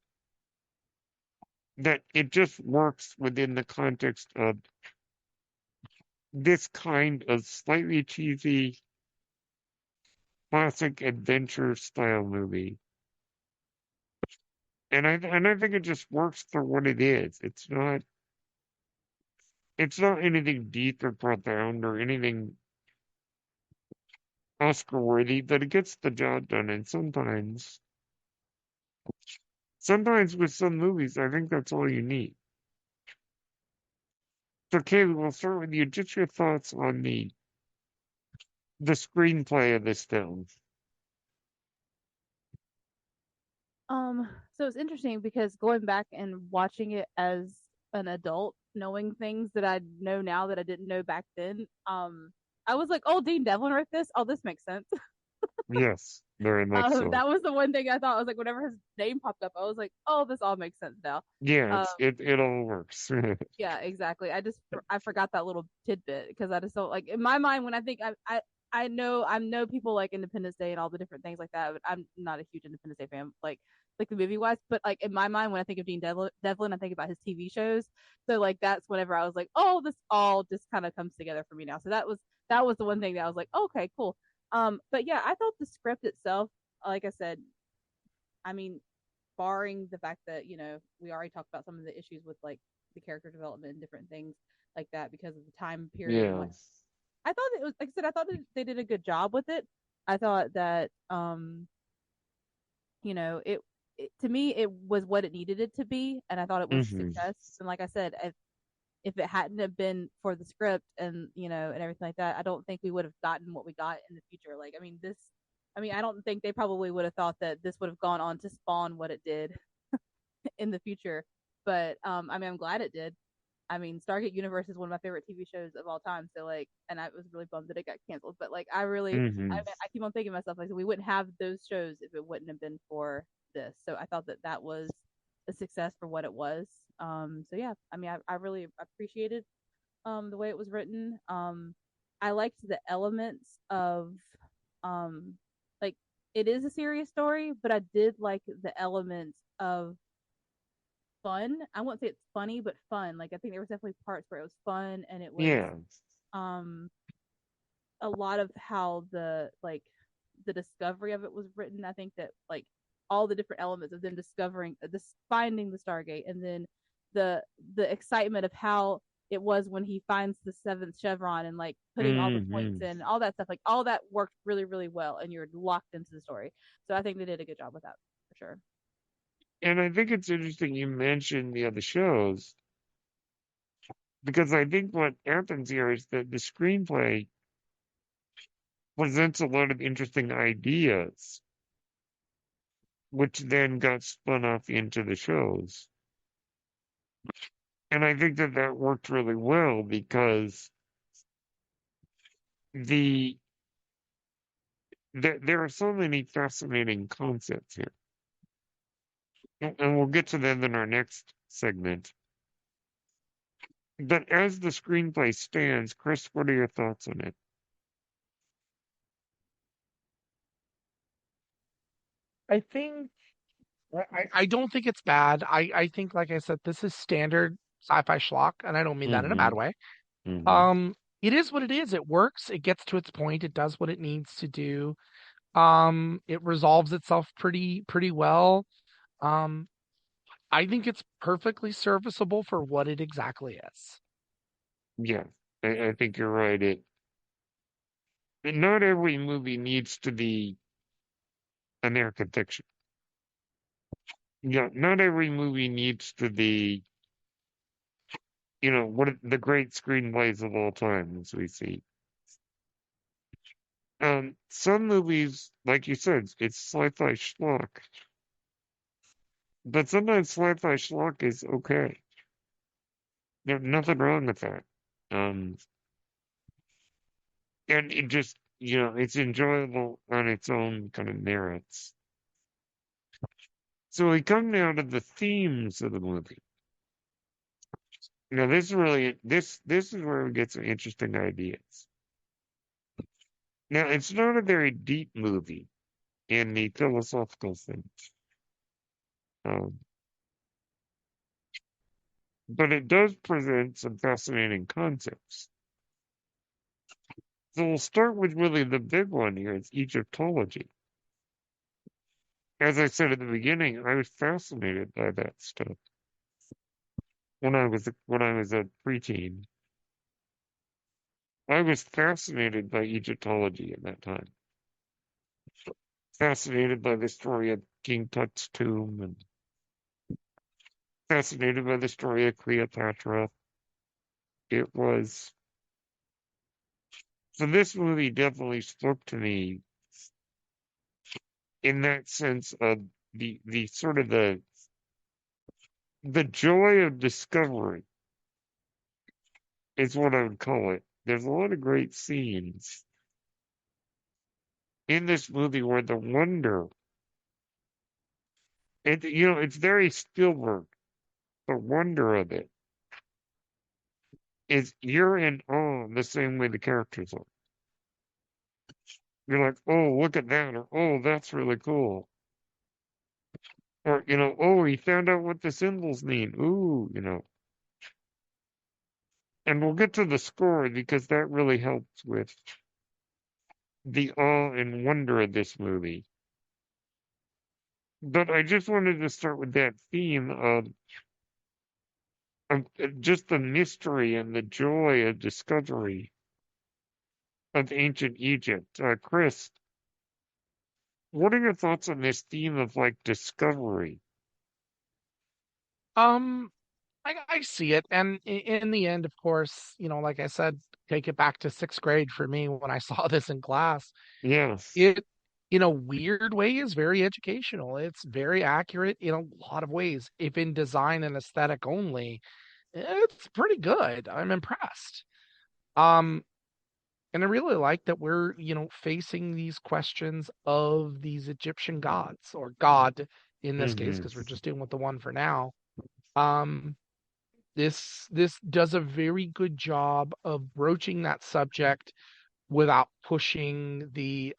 That it just works within the context of this kind of slightly cheesy classic adventure style movie. And I think it just works for what it is. It's not anything deep or profound or anything Oscar worthy, but it gets the job done. And sometimes with some movies, I think that's all you need. So, Kayleigh, we'll start with you. Just your thoughts on the screenplay of this film. So it's interesting because going back and watching it as an adult, knowing things that I know now that I didn't know back then, I was like, "Oh, Dean Devlin wrote this. Oh, this makes sense." Yes, very much so. That was the one thing I thought. I was like, whenever his name popped up, I was like, "Oh, this all makes sense now." Yeah, Um, it all works. yeah, exactly. I forgot that little tidbit because I just don't like in my mind when I think I know people like Independence Day and all the different things like that, but I'm not a huge Independence Day fan like the movie wise. But like in my mind when I think of Devlin, I think about his TV shows. So like that's whenever I was like, oh, this all just kind of comes together for me now. So that was the one thing that I was like, okay, cool. But yeah, I thought the script itself, like I said, I mean, barring the fact that we already talked about some of the issues with like the character development and different things like that because of the time period and Yeah. what I thought it was like I said I thought they did a good job with it. I thought that it to me it was what it needed it to be, and I thought it was a Hmm. success. And like I said, if it hadn't have been for the script and and everything like that, I don't think we would have gotten what we got in the future. Like I don't think they probably would have thought that this would have gone on to spawn what it did in the future. But I'm glad it did. I mean, Stargate Universe is one of my favorite TV shows of all time. So like, and I was really bummed that it got canceled. But like, Hmm. I keep on thinking to myself like, we wouldn't have those shows if it wouldn't have been for this. So I thought that that was a success for what it was. So yeah, I mean, I really appreciated the way it was written. I liked the elements of um, like it is a serious story, but I did like the elements of fun. I won't say it's funny, but fun. Like I think there was definitely parts where it was fun and it was Yeah. um a lot of how the discovery of it was written. I think that like all the different elements of them discovering this finding the Stargate and then the excitement of how it was when he finds the seventh chevron and like putting all the points Hmm. in all that stuff like all that worked really really well and you're locked into the story. So I think they did a good job with that for sure. And I think it's interesting you mentioned the other shows because I think what happens here is that the screenplay presents a lot of interesting ideas, which then got spun off into the shows. And I think that that worked really well because the there are so many fascinating concepts here. And we'll get to them in our next segment. But as the screenplay stands, Chris, what are your thoughts on it? I think I don't think it's bad. I think, like I said, this is standard sci-fi schlock, and I don't mean that in a Mm-hmm. bad way. Mm-hmm. Um, it is what it is. It works. It gets to its point. It does what it needs to do. It resolves itself pretty well. Um, I think it's perfectly serviceable for what it exactly is. Yeah, I think you're right. not every movie needs to be American fiction. Not every movie needs to be, one of the great screenplays of all time, as we see. Some movies, like you said, it's sci-fi schlock, but sometimes sci-fi schlock is okay. There's nothing wrong with that. Um, and it just, it's enjoyable on its own kind of merits. So we come now to the themes of the movie. This is where we get some interesting ideas. Now, it's not a very deep movie in the philosophical sense, um, but it does present some fascinating concepts. So we'll start with really the big one here. It's Egyptology. As I said at the beginning, I was fascinated by that stuff when I was a preteen. I was fascinated by Egyptology at that time. Fascinated by the story of King Tut's tomb and fascinated by the story of Cleopatra. It was so this movie definitely spoke to me in that sense of the sort of the joy of discovery is what I would call it. There's a lot of great scenes in this movie where the wonder it's very Spielberg. The wonder of it is you're in awe the same way the characters are. You're like, oh, look at that, or oh, that's really cool. Or, oh, he found out what the symbols mean. Ooh, And we'll get to the score because that really helps with the awe and wonder of this movie. But I just wanted to start with that theme of just the mystery and the joy of discovery of ancient Egypt. Chris, what are your thoughts on this theme of like discovery? Um, I see it, and in the end, of course, like I said, take it back to sixth grade for me when I saw this in class. Yes. It, in a weird way, is very educational. It's very accurate in a lot of ways. If in design and aesthetic only, it's pretty good. I'm impressed. Um, and I really like that we're, facing these questions of these Egyptian gods or God in this case, Hmm. because we're just dealing with the one for now. Um, this does a very good job of broaching that subject without pushing the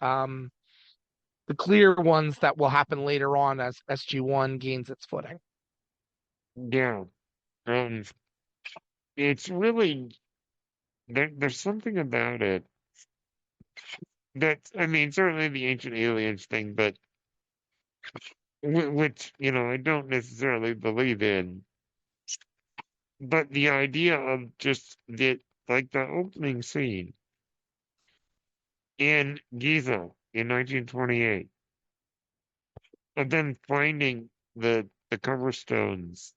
clear ones that will happen later on as SG1 gains its footing. Yeah. Um, it's really there's something about it that I mean, certainly the ancient aliens thing, but which I don't necessarily believe in. But the idea of just like the opening scene in Giza in 1928, and then finding the cover stones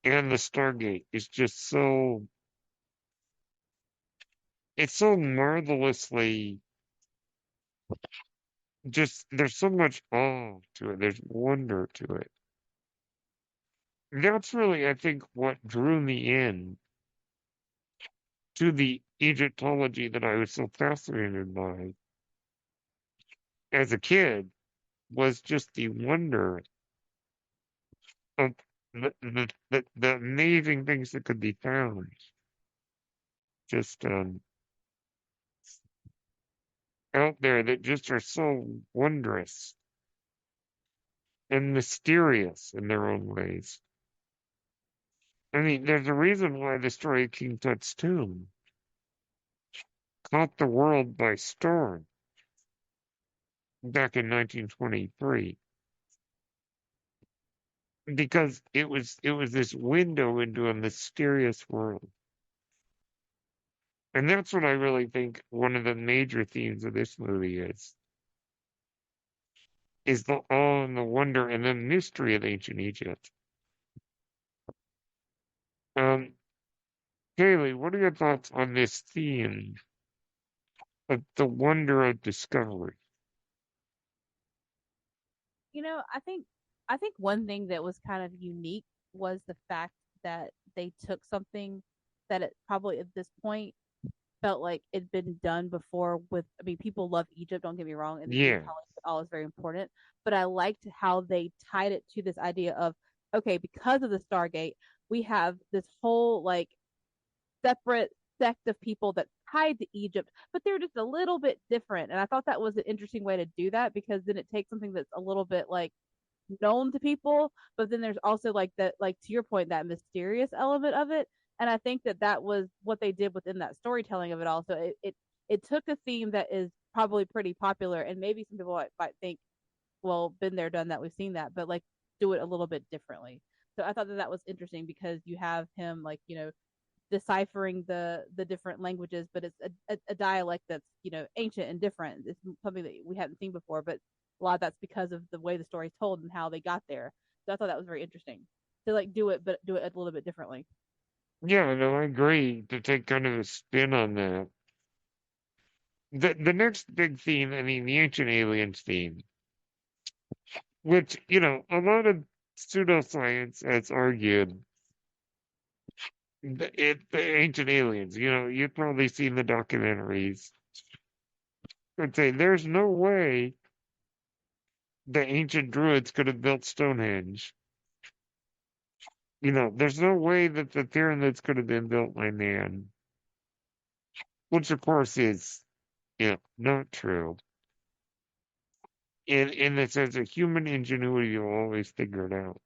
and the Stargate is just it's so marvelously just there's so much awe to it. There's wonder to it. That's really, I think, what drew me in to the Egyptology that I was so fascinated by as a kid was just the wonder of the amazing things that could be found just out there that just are so wondrous and mysterious in their own ways. I mean, there's a reason why the story of King Tut's tomb caught the world by storm back in 1923 because it was this window into a mysterious world. And that's what I really think one of the major themes of this movie is the awe and the wonder and the mystery of ancient Egypt. Um, Kayleigh, what are your thoughts on this theme of the wonder of discovery? I think one thing that was kind of unique was the fact that they took something that it probably at this point felt like it'd been done before with. I mean, people love Egypt, don't get me wrong, and Yeah, Egyptology all is very important, but I liked how they tied it to this idea of, okay, because of the Stargate, we have this whole like separate sect of people that tied to Egypt, but they're just a little bit different. And I thought that was an interesting way to do that, because then it takes something that's a little bit like known to people, but then there's also like that, like to your point, that mysterious element of it. And I think that that was what they did within that storytelling of it all. So it took a theme that is probably pretty popular, and maybe some people might think, well, been there, done that, we've seen that, but like do it a little bit differently. So I thought that that was interesting, because you have him like, deciphering the different languages, but it's a dialect that's, ancient and different. It's something that we hadn't seen before, but a lot of that's because of the way the story's told and how they got there. So I thought that was very interesting to like do it, but do it a little bit differently. yeah, no, I agree to take kind of a spin on that. The next big theme, I mean, the ancient aliens theme, which, a lot of pseudoscience has argued the ancient aliens, you've probably seen the documentaries. I'd say there's no way the ancient druids could have built Stonehenge. There's no way that the pyramids could have been built by man, which of course is, not true. In the sense that human ingenuity will always figure it out.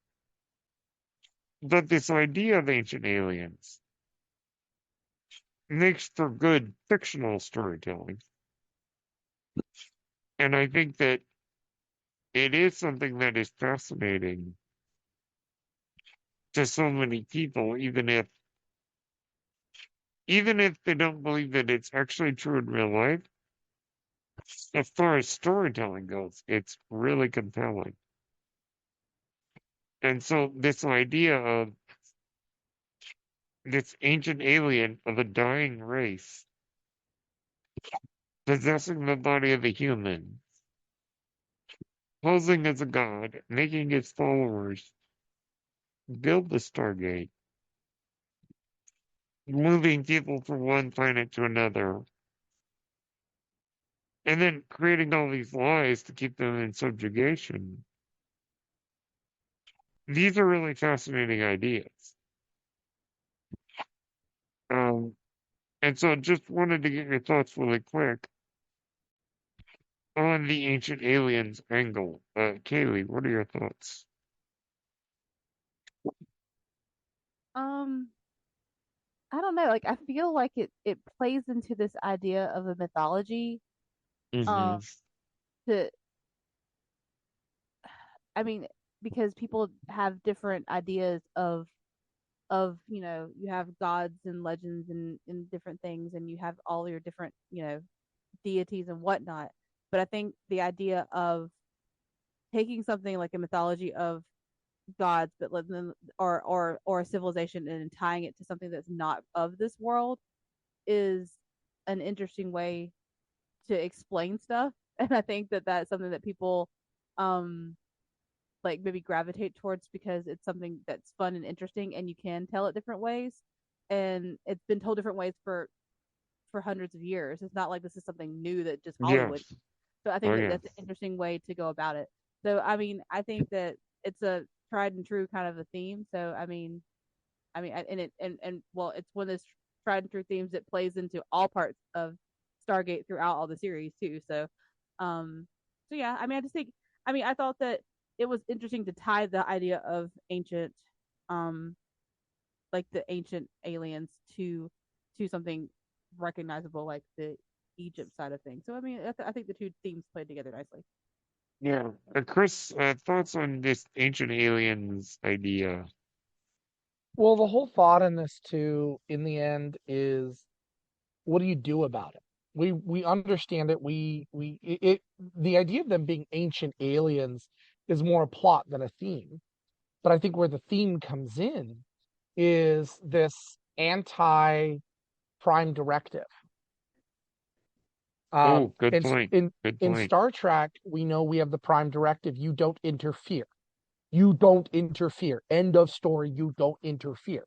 But this idea of ancient aliens makes for good fictional storytelling. And I think that it is something that is fascinating to so many people, even if they don't believe that it's actually true in real life. As far as storytelling goes, it's really compelling. And so this idea of this ancient alien of a dying race possessing the body of a human, posing as a god, making its followers build the Stargate, moving people from one planet to another, and then creating all these lies to keep them in subjugation. These are really fascinating ideas. Um, and so just wanted to get your thoughts really quick on the ancient aliens angle. Kayleigh, what are your thoughts? Um, I don't know. Like I feel like it plays into this idea of a mythology. Um, Mm-hmm. to I mean, because people have different ideas of you have gods and legends and different things, and you have all your different deities and whatnot. But I think the idea of taking something like a mythology of gods, but letting them or a civilization, and tying it to something that's not of this world is an interesting way to explain stuff. And I think that that's something that people um like maybe gravitate towards, because it's something that's fun and interesting, and you can tell it different ways, and it's been told different ways for hundreds of years. It's not like this is something new that just Yeah. Hollywood. So I Oh, think that yeah. that's an interesting way to go about it. So I mean, I think that it's a tried and true kind of a theme. So and well, it's one of those tried and true themes that plays into all parts of Stargate throughout all the series too. Um, so yeah, I mean, I just think, I thought that it was interesting to tie the idea of ancient, um, like the ancient aliens to something recognizable, like the Egypt side of things. So I mean, I think the two themes played together nicely. Yeah. Chris, thoughts on this ancient aliens idea? Well, the whole thought in this too, in the end, is what do you do about it? We understand it. The idea of them being ancient aliens is more a plot than a theme. But I think where the theme comes in is this anti prime directive. Oh, good In point. in Good in point. Star Trek, we know we have the prime directive. You don't interfere. You don't interfere. End of story. You don't interfere.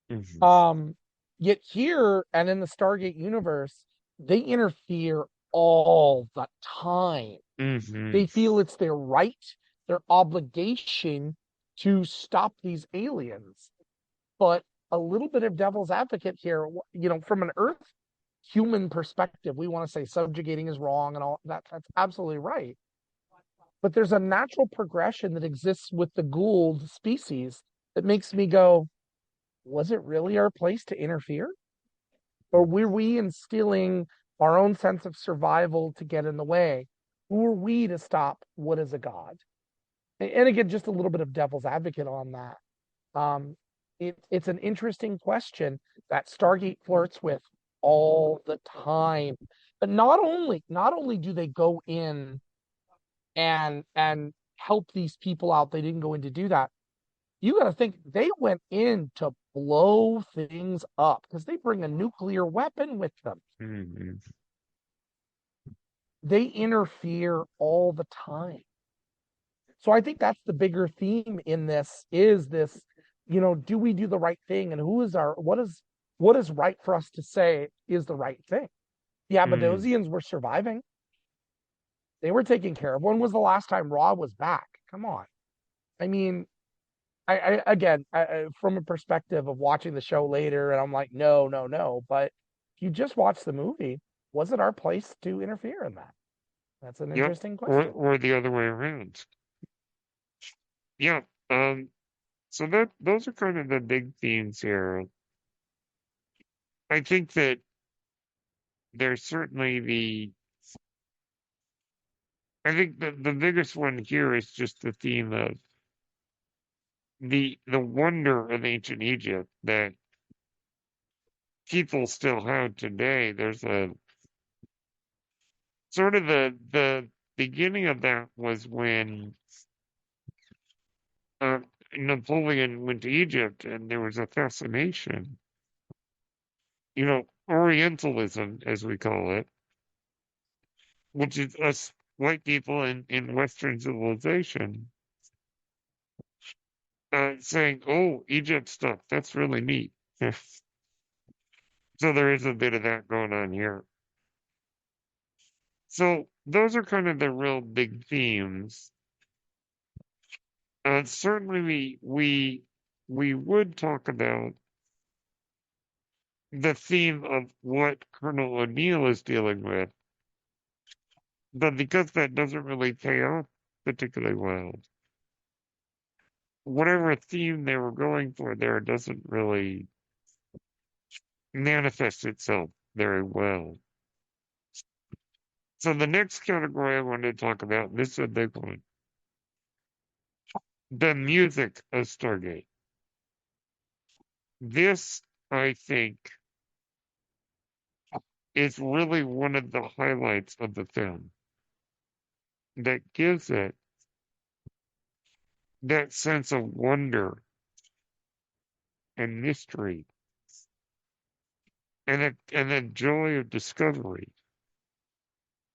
Hmm. Um, Yet here and in the Stargate universe, they interfere all the time. Hmm. They feel it's their right, their obligation to stop these aliens. But a little bit of devil's advocate here, from an Earth human perspective, we want to say subjugating is wrong and all that. That's absolutely right. But there's a natural progression that exists with the Gould species that makes me go, was it really our place to interfere? Or were we instilling our own sense of survival to get in the way? Who are we to stop what is a god? And again, just a little bit of devil's advocate on that. It's an interesting question that Stargate flirts with all the time. But not only do they go in and help these people out, they didn't go in to do that. You got to think they went in to blow things up because they bring a nuclear weapon with them. Hmm. They interfere all the time. So I think that's the bigger theme in this is this, do we do the right thing and what is right for us to say is the right thing? The Mm. Abadosians were surviving. They were taken care of. When was the last time Raw was back? Come on. I mean, from a perspective of watching the show later, and I'm like, no, no, no. But if you just watch the movie, was it our place to interfere in that? That's an Yep. interesting Or question. or the other way around. Yeah. So that those are kind of the big themes here. I think that there's certainly I think that the biggest one here is just the theme of the wonder of ancient Egypt that people still have today. There's a sort of the beginning of that was when uh, Napoleon went to Egypt and there was a fascination, Orientalism as we call it, which is us white people in Western civilization saying, "Oh, Egypt stuff, that's really neat." So there is a bit of that going on here. So those are kind of the real big themes. Certainly, we would talk about the theme of what Colonel O'Neill is dealing with, but because that doesn't really pay off particularly well, whatever theme they were going for there doesn't really manifest itself very well. So the next category I wanted to talk about, this is a big one, the music of Stargate. This, I think, is really one of the highlights of the film that gives it that sense of wonder and mystery and a joy of discovery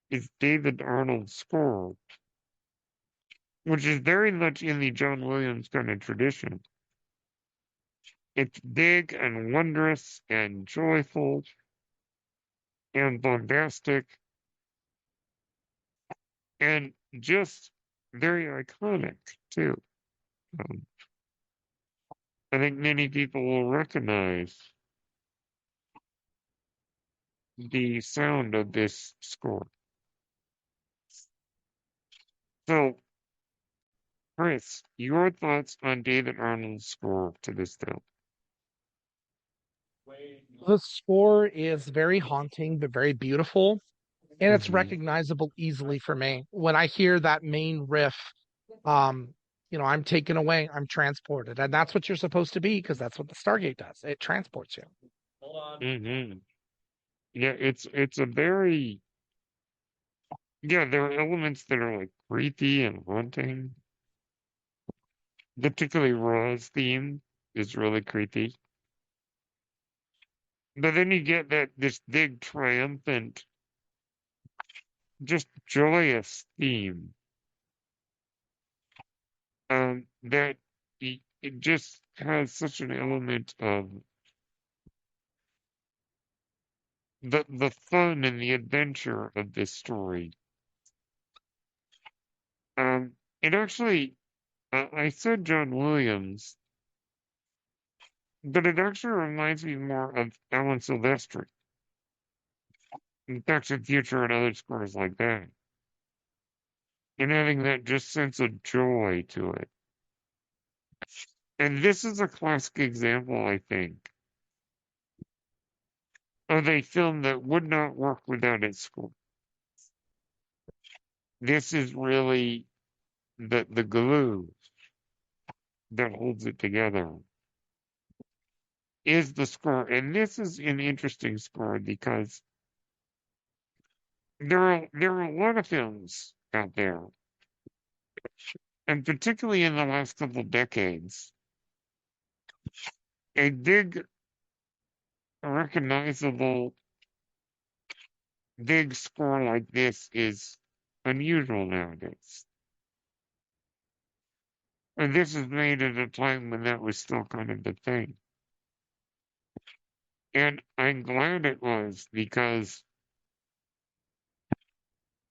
is David Arnold's score, which is very much in the John Williams kind of tradition. It's big and wondrous and joyful and bombastic and just very iconic too. Um, I think many people will recognize the sound of this score. So, Chris, your thoughts on David Arnold's score to this film? The score is very haunting, but very beautiful, and it's Hmm. recognizable easily for me. When I hear that main riff, um, I'm taken away, I'm transported, and that's what you're supposed to be because that's what the Stargate does. It transports you. Hmm. yeah, it's a very yeah, there are elements that are like creepy and haunting. Particularly Ra's theme is really creepy. But then you get this big triumphant, just joyous theme. That it just has such an element of the fun and the adventure of this story. Um, it actually, I said John Williams, but it actually reminds me more of Alan Silvestri, Back to the Future and other scores like that, and having that just sense of joy to it. And this is a classic example, I think, of a film that would not work without its score. This is really the glue that holds it together is the score. And this is an interesting score because there are a lot of films out there, and particularly in the last couple of decades, a big recognizable big score like this is unusual nowadays. And this is made at a time when that was still kind of the thing. And I'm glad it was because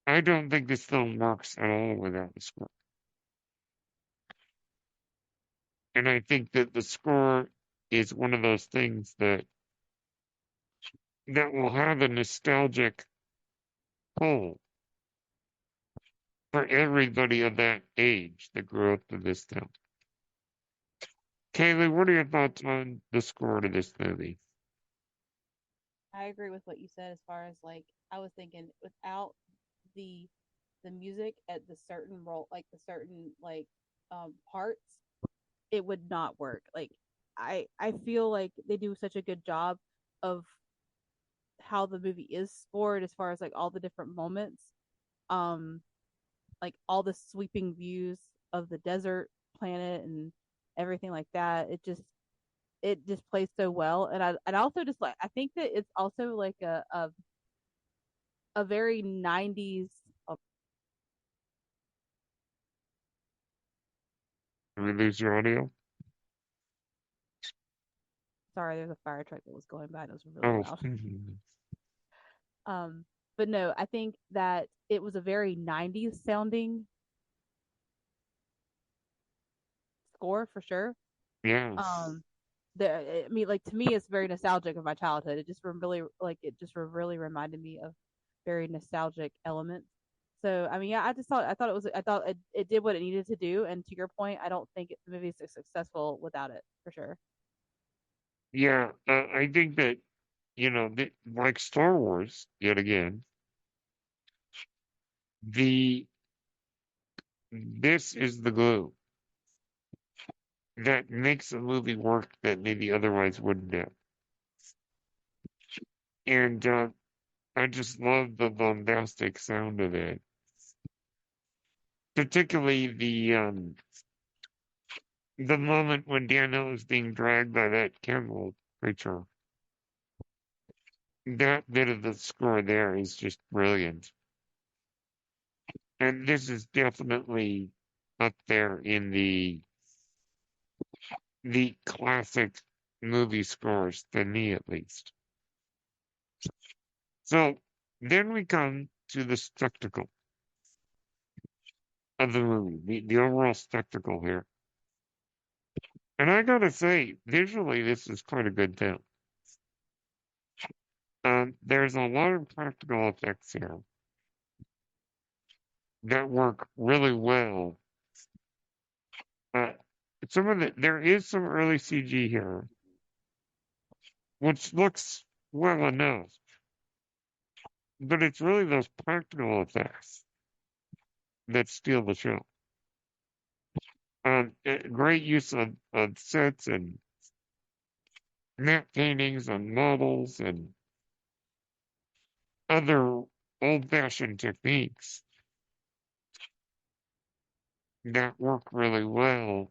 I don't think this film works at all without the score. And I think that the score is one of those things that will have a nostalgic pull for everybody of that age that grew up with this film. Kayleigh, what are your thoughts on the score to this movie? I agree with what you said as far as like I was thinking without the the music at the certain role like the certain like parts, it would not work. Like I feel like they do such a good job of how the movie is scored as far as like all the different moments. Um like all the sweeping views of the desert planet and everything like that. It just plays so well. And I also just like I think that it's also like a very 90s. Oh, Did we lose your audio? sorry, there's a fire truck that was going by and it was really Oh, loud. Um, but no, I think that it was a very 90s sounding score for sure. yes. Um, I mean, like to me, it's very nostalgic of my childhood. It just really, like, it just really reminded me of very nostalgic elements. So, I mean, yeah, I thought it did what it needed to do. And to your point, I don't think the movie is successful without it for sure. Yeah, I think that, like Star Wars, yet again, the this is the glue that makes a movie work that maybe otherwise wouldn't have. And I just love the bombastic sound of it, particularly the moment when Daniel is being dragged by that camel creature. That bit of the score there is just brilliant. And this is definitely up there in the classic movie scores, to me at least. So then we come to the spectacle of the movie, the overall spectacle here. And I gotta say, visually, this is quite a good film. There's a lot of practical effects here that work really well. Uh, there is some early CG here, which looks well enough, but it's really those practical effects that steal the show. Great use of sets and matte paintings and models, and other old-fashioned techniques that work really well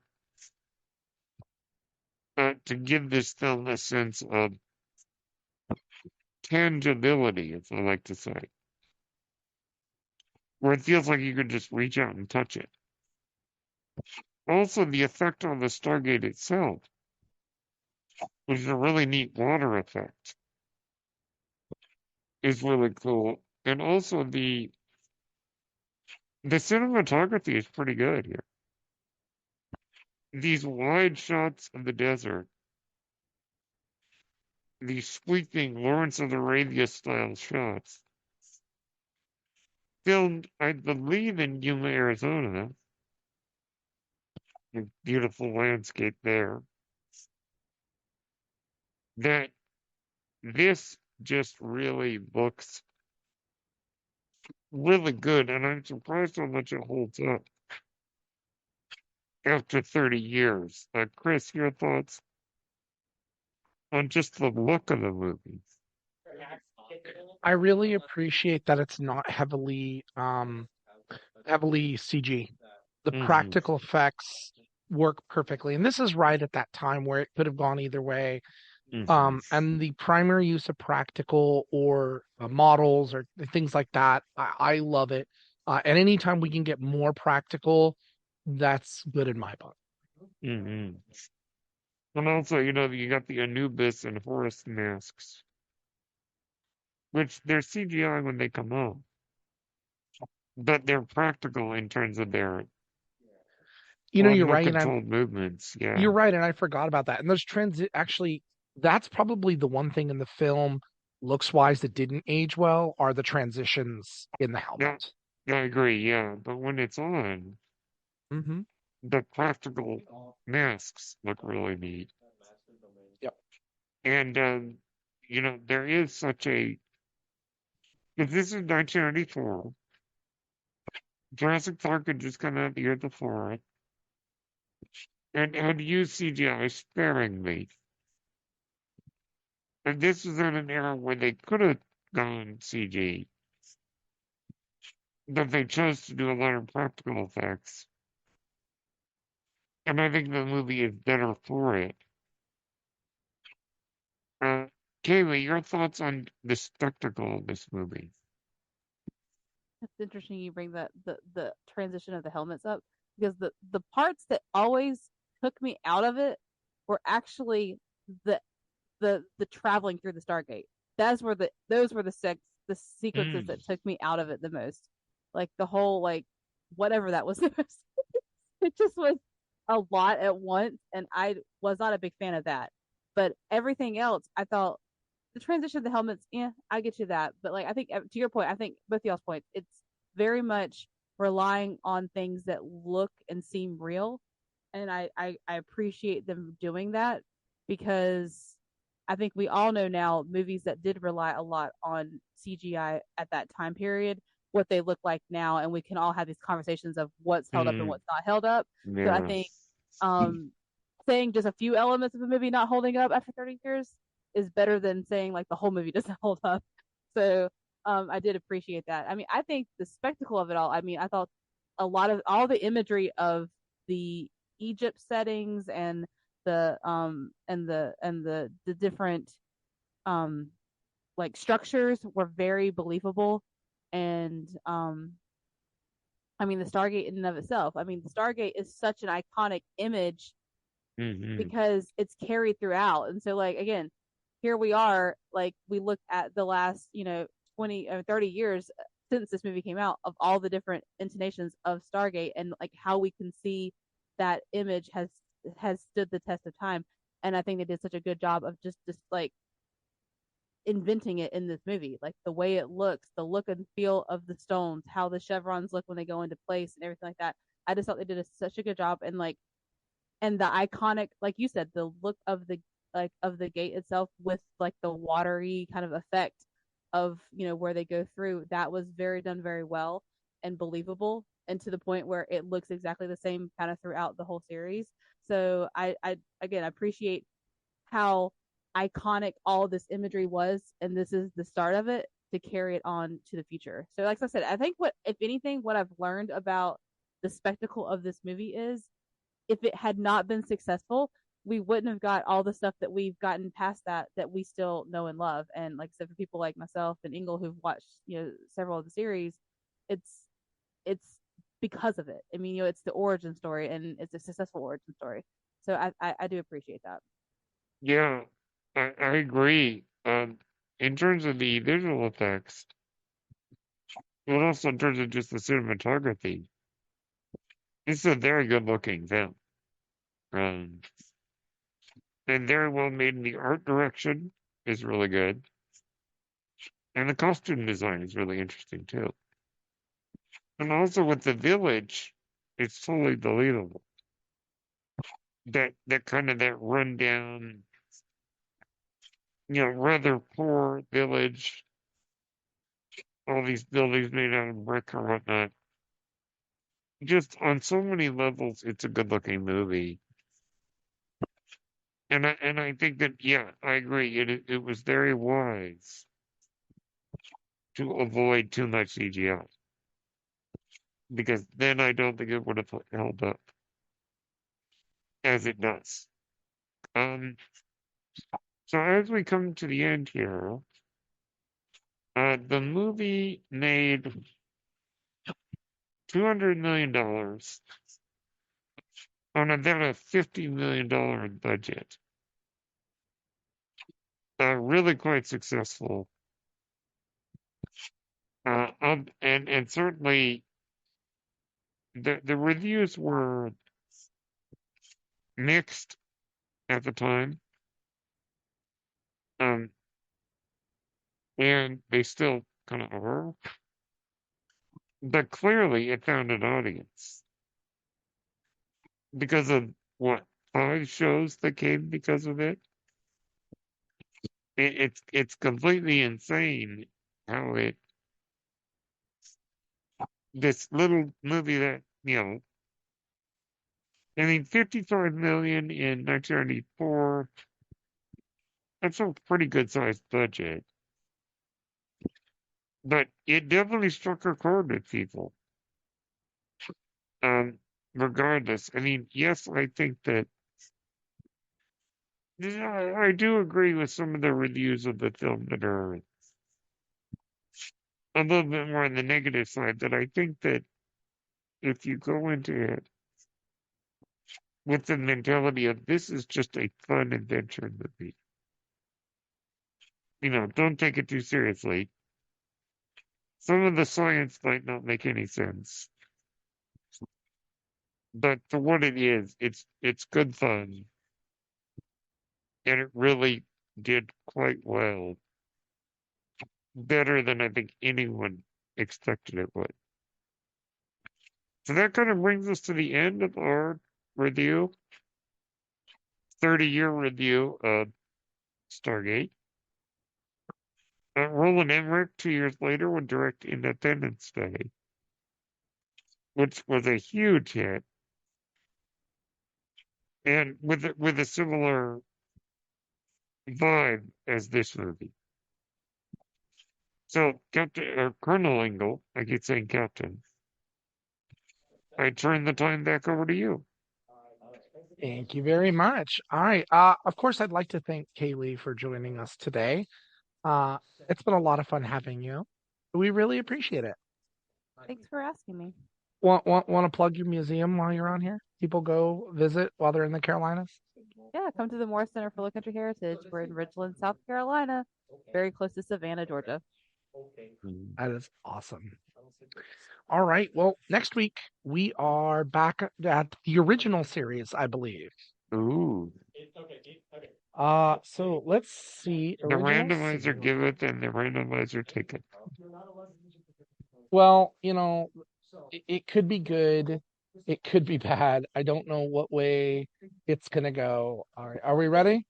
to give this film a sense of tangibility, as I like to say, where it feels like you could just reach out and touch it. Also, the effect on the Stargate itself, which is a really neat water effect, is really cool. And also the cinematography is pretty good here. These wide shots of the desert, these sweeping Lawrence of Arabia style shots, filmed, I believe, in Yuma, Arizona. A beautiful landscape there. That this just really looks really good, and I'm surprised how much it holds up after 30 years. Chris, your thoughts on just the look of the movie? I really appreciate that it's not heavily CG. The Mm-hmm. practical effects work perfectly. And this is right at that time where it could have gone either way. Mm-hmm. And the primary use of practical or models or things like that, I love it. And anytime we can get more practical, that's good in my book. Mm-hmm. And also, you got the Anubis and Horus masks, which they're CGI when they come out, but they're practical in terms of their You're right, and controlled movements. you're Yeah. right, and I forgot about that. And those trends actually, that's probably the one thing in the film, looks wise, that didn't age well are the transitions in the Yeah, helmet. I agree. Yeah. But when it's on, Hmm. the practical masks look really neat. Yep. And, there is such if this is 1994, Jurassic Park had just come out the year before it, and had used CGI sparingly. And this was in an era where they could have gone CG, but they chose to do a lot of practical effects. And I think the movie is better for it. Uh, Kayleigh, your thoughts on the spectacle of this movie? It's interesting you bring the transition of the helmets up because the parts that always took me out of it were actually the the traveling through the Stargate. That's where those were the sequences Mm, that took me out of it the most. Like the whole like whatever that was. It just was a lot at once, and I was not a big fan of that. But everything else, I thought the transition of the helmets, yeah, I get you that. But like I think to your point, I think both y'all's points, it's very much relying on things that look and seem real. And I appreciate them doing that because I think we all know now movies that did rely a lot on CGI at that time period, what they look like now, and we can all have these conversations of what's held up and mm, what's not held up. So I yeah. think um saying just a few elements of a movie not holding up after 30 years is better than saying like the whole movie doesn't hold up. So I did appreciate that. I mean, I think the spectacle of it all. I mean, I thought a lot of all the imagery of the Egypt settings and the different um like structures were very believable. And I mean the Stargate in and of itself. I mean the Stargate is such an iconic image Mm-hmm. because it's carried throughout. And so like again, here we are, like we look at the last, 20 or 30 years since this movie came out of all the different intonations of Stargate and like how we can see that image has stood the test of time. And I think they did such a good job of just like inventing it in this movie, like the way it looks, the look and feel of the stones, how the chevrons look when they go into place and everything like that. I just thought they did such a good job. And like and the iconic, like you said, the look of the gate itself with like the watery kind of effect of where they go through, that was very done very well and believable, and to the point where it looks exactly the same kind of throughout the whole series. So I again appreciate how iconic all this imagery was, and this is the start of it. to carry it on to the future. So, like I said, I think if anything, what I've learned about the spectacle of this movie is if it had not been successful, we wouldn't have got all the stuff that we've gotten past that we still know and love. And like I said, for people like myself and Ingle who've watched, several of the series, it's it's because of it. I mean, it's the origin story and it's a successful origin story. So I do appreciate that. Yeah, I agree. In terms of the visual effects, but also in terms of just the cinematography, it's a very good looking film. Um, and very well made in the art direction is really good. And the costume design is really interesting too. And also with the village, it's totally believable. That kind of that rundown, rather poor village, all these buildings made out of brick or whatnot. Just on so many levels, it's a good looking movie. And I think that, yeah, I agree. It was very wise to avoid too much CGI, because then I don't think it would have held up as it does. Um, so as we come to the end here, the movie made $200 million on about a $50 million budget. Really quite successful. And certainly the reviews were mixed at the time. Um, and they still kind of are. But clearly it found an audience because of what, 5 shows that came because of it. It's completely insane how this little movie that, I mean, 55 million in 1994. That's a pretty good sized budget, but it definitely struck a chord with people. Um, Regardless, I mean, yes, I think that, yeah, I do agree with some of the reviews of the film that are a little bit more on the negative side. That I think that if you go into it with the mentality of this is just a fun adventure movie, don't take it too seriously. Some of the science might not make any sense, but for what it is, it's good fun, and it really did quite well, better than I think anyone expected it would. So that kind of brings us to the end of our review, 30-year review of Stargate. Roland Emmerich, 2 years later, would direct Independence Day, which was a huge hit, and with a similar vibe as this movie. So, Colonel Ingle, I keep saying Captain, I turn the time back over to you. Thank you very much. All right. Of course, I'd like to thank Kayleigh for joining us today. Uh, it's been a lot of fun having you. We really appreciate it. Thanks for asking me. Want to plug your museum while you're on here? People go visit while they're in the Carolinas? Yeah, come to the Morris Center for Low Country Heritage. We're in Ridgeland, South Carolina, very close to Savannah, Georgia. That is awesome. All right. Well, next week we are back at the original series, I believe. Ooh. So let's see. The randomizer giveth and the randomizer taketh. Well, it could be good. It could be bad. I don't know what way it's gonna go. All right. Are we ready?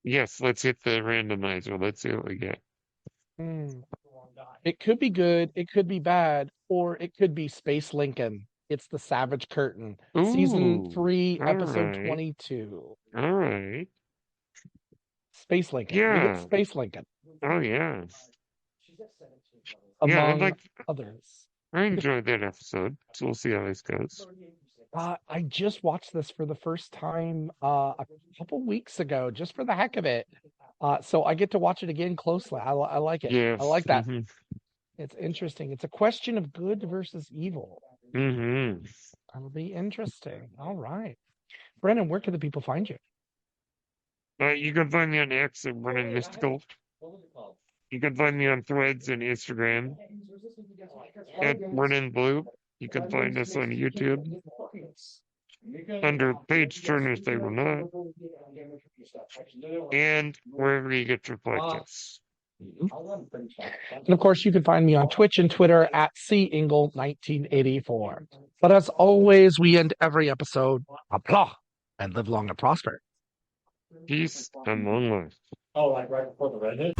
Yes, let's hit the randomizer. Let's see what we get. It could be good, it could be bad, or it could be Space Lincoln. It's the Savage Curtain, season Ooh, 3, all episode right. 22. All right. Space Lincoln. We get Yeah. Space Lincoln. Oh, yeah. Yeah, among others. I enjoyed that episode, so we'll see how this goes. I just watched this for the first time a couple weeks ago, just for the heck of it. So I get to watch it again closely. I like it. I Yes. like that. It's interesting. It's a question of good versus evil. That'll be interesting. All right. Brennan, where can the people find you? You can find me on X at Brennan Mystical. You can find me on Threads and Instagram at Brennan Blue. You can find us on YouTube under Page Turners They Will Not, and wherever you get your podcasts. And of course, you can find me on Twitch and Twitter at CIngle1984. But as always, we end every episode, applause, and live long and prosper. Peace and long life. Oh, like right before the redhead?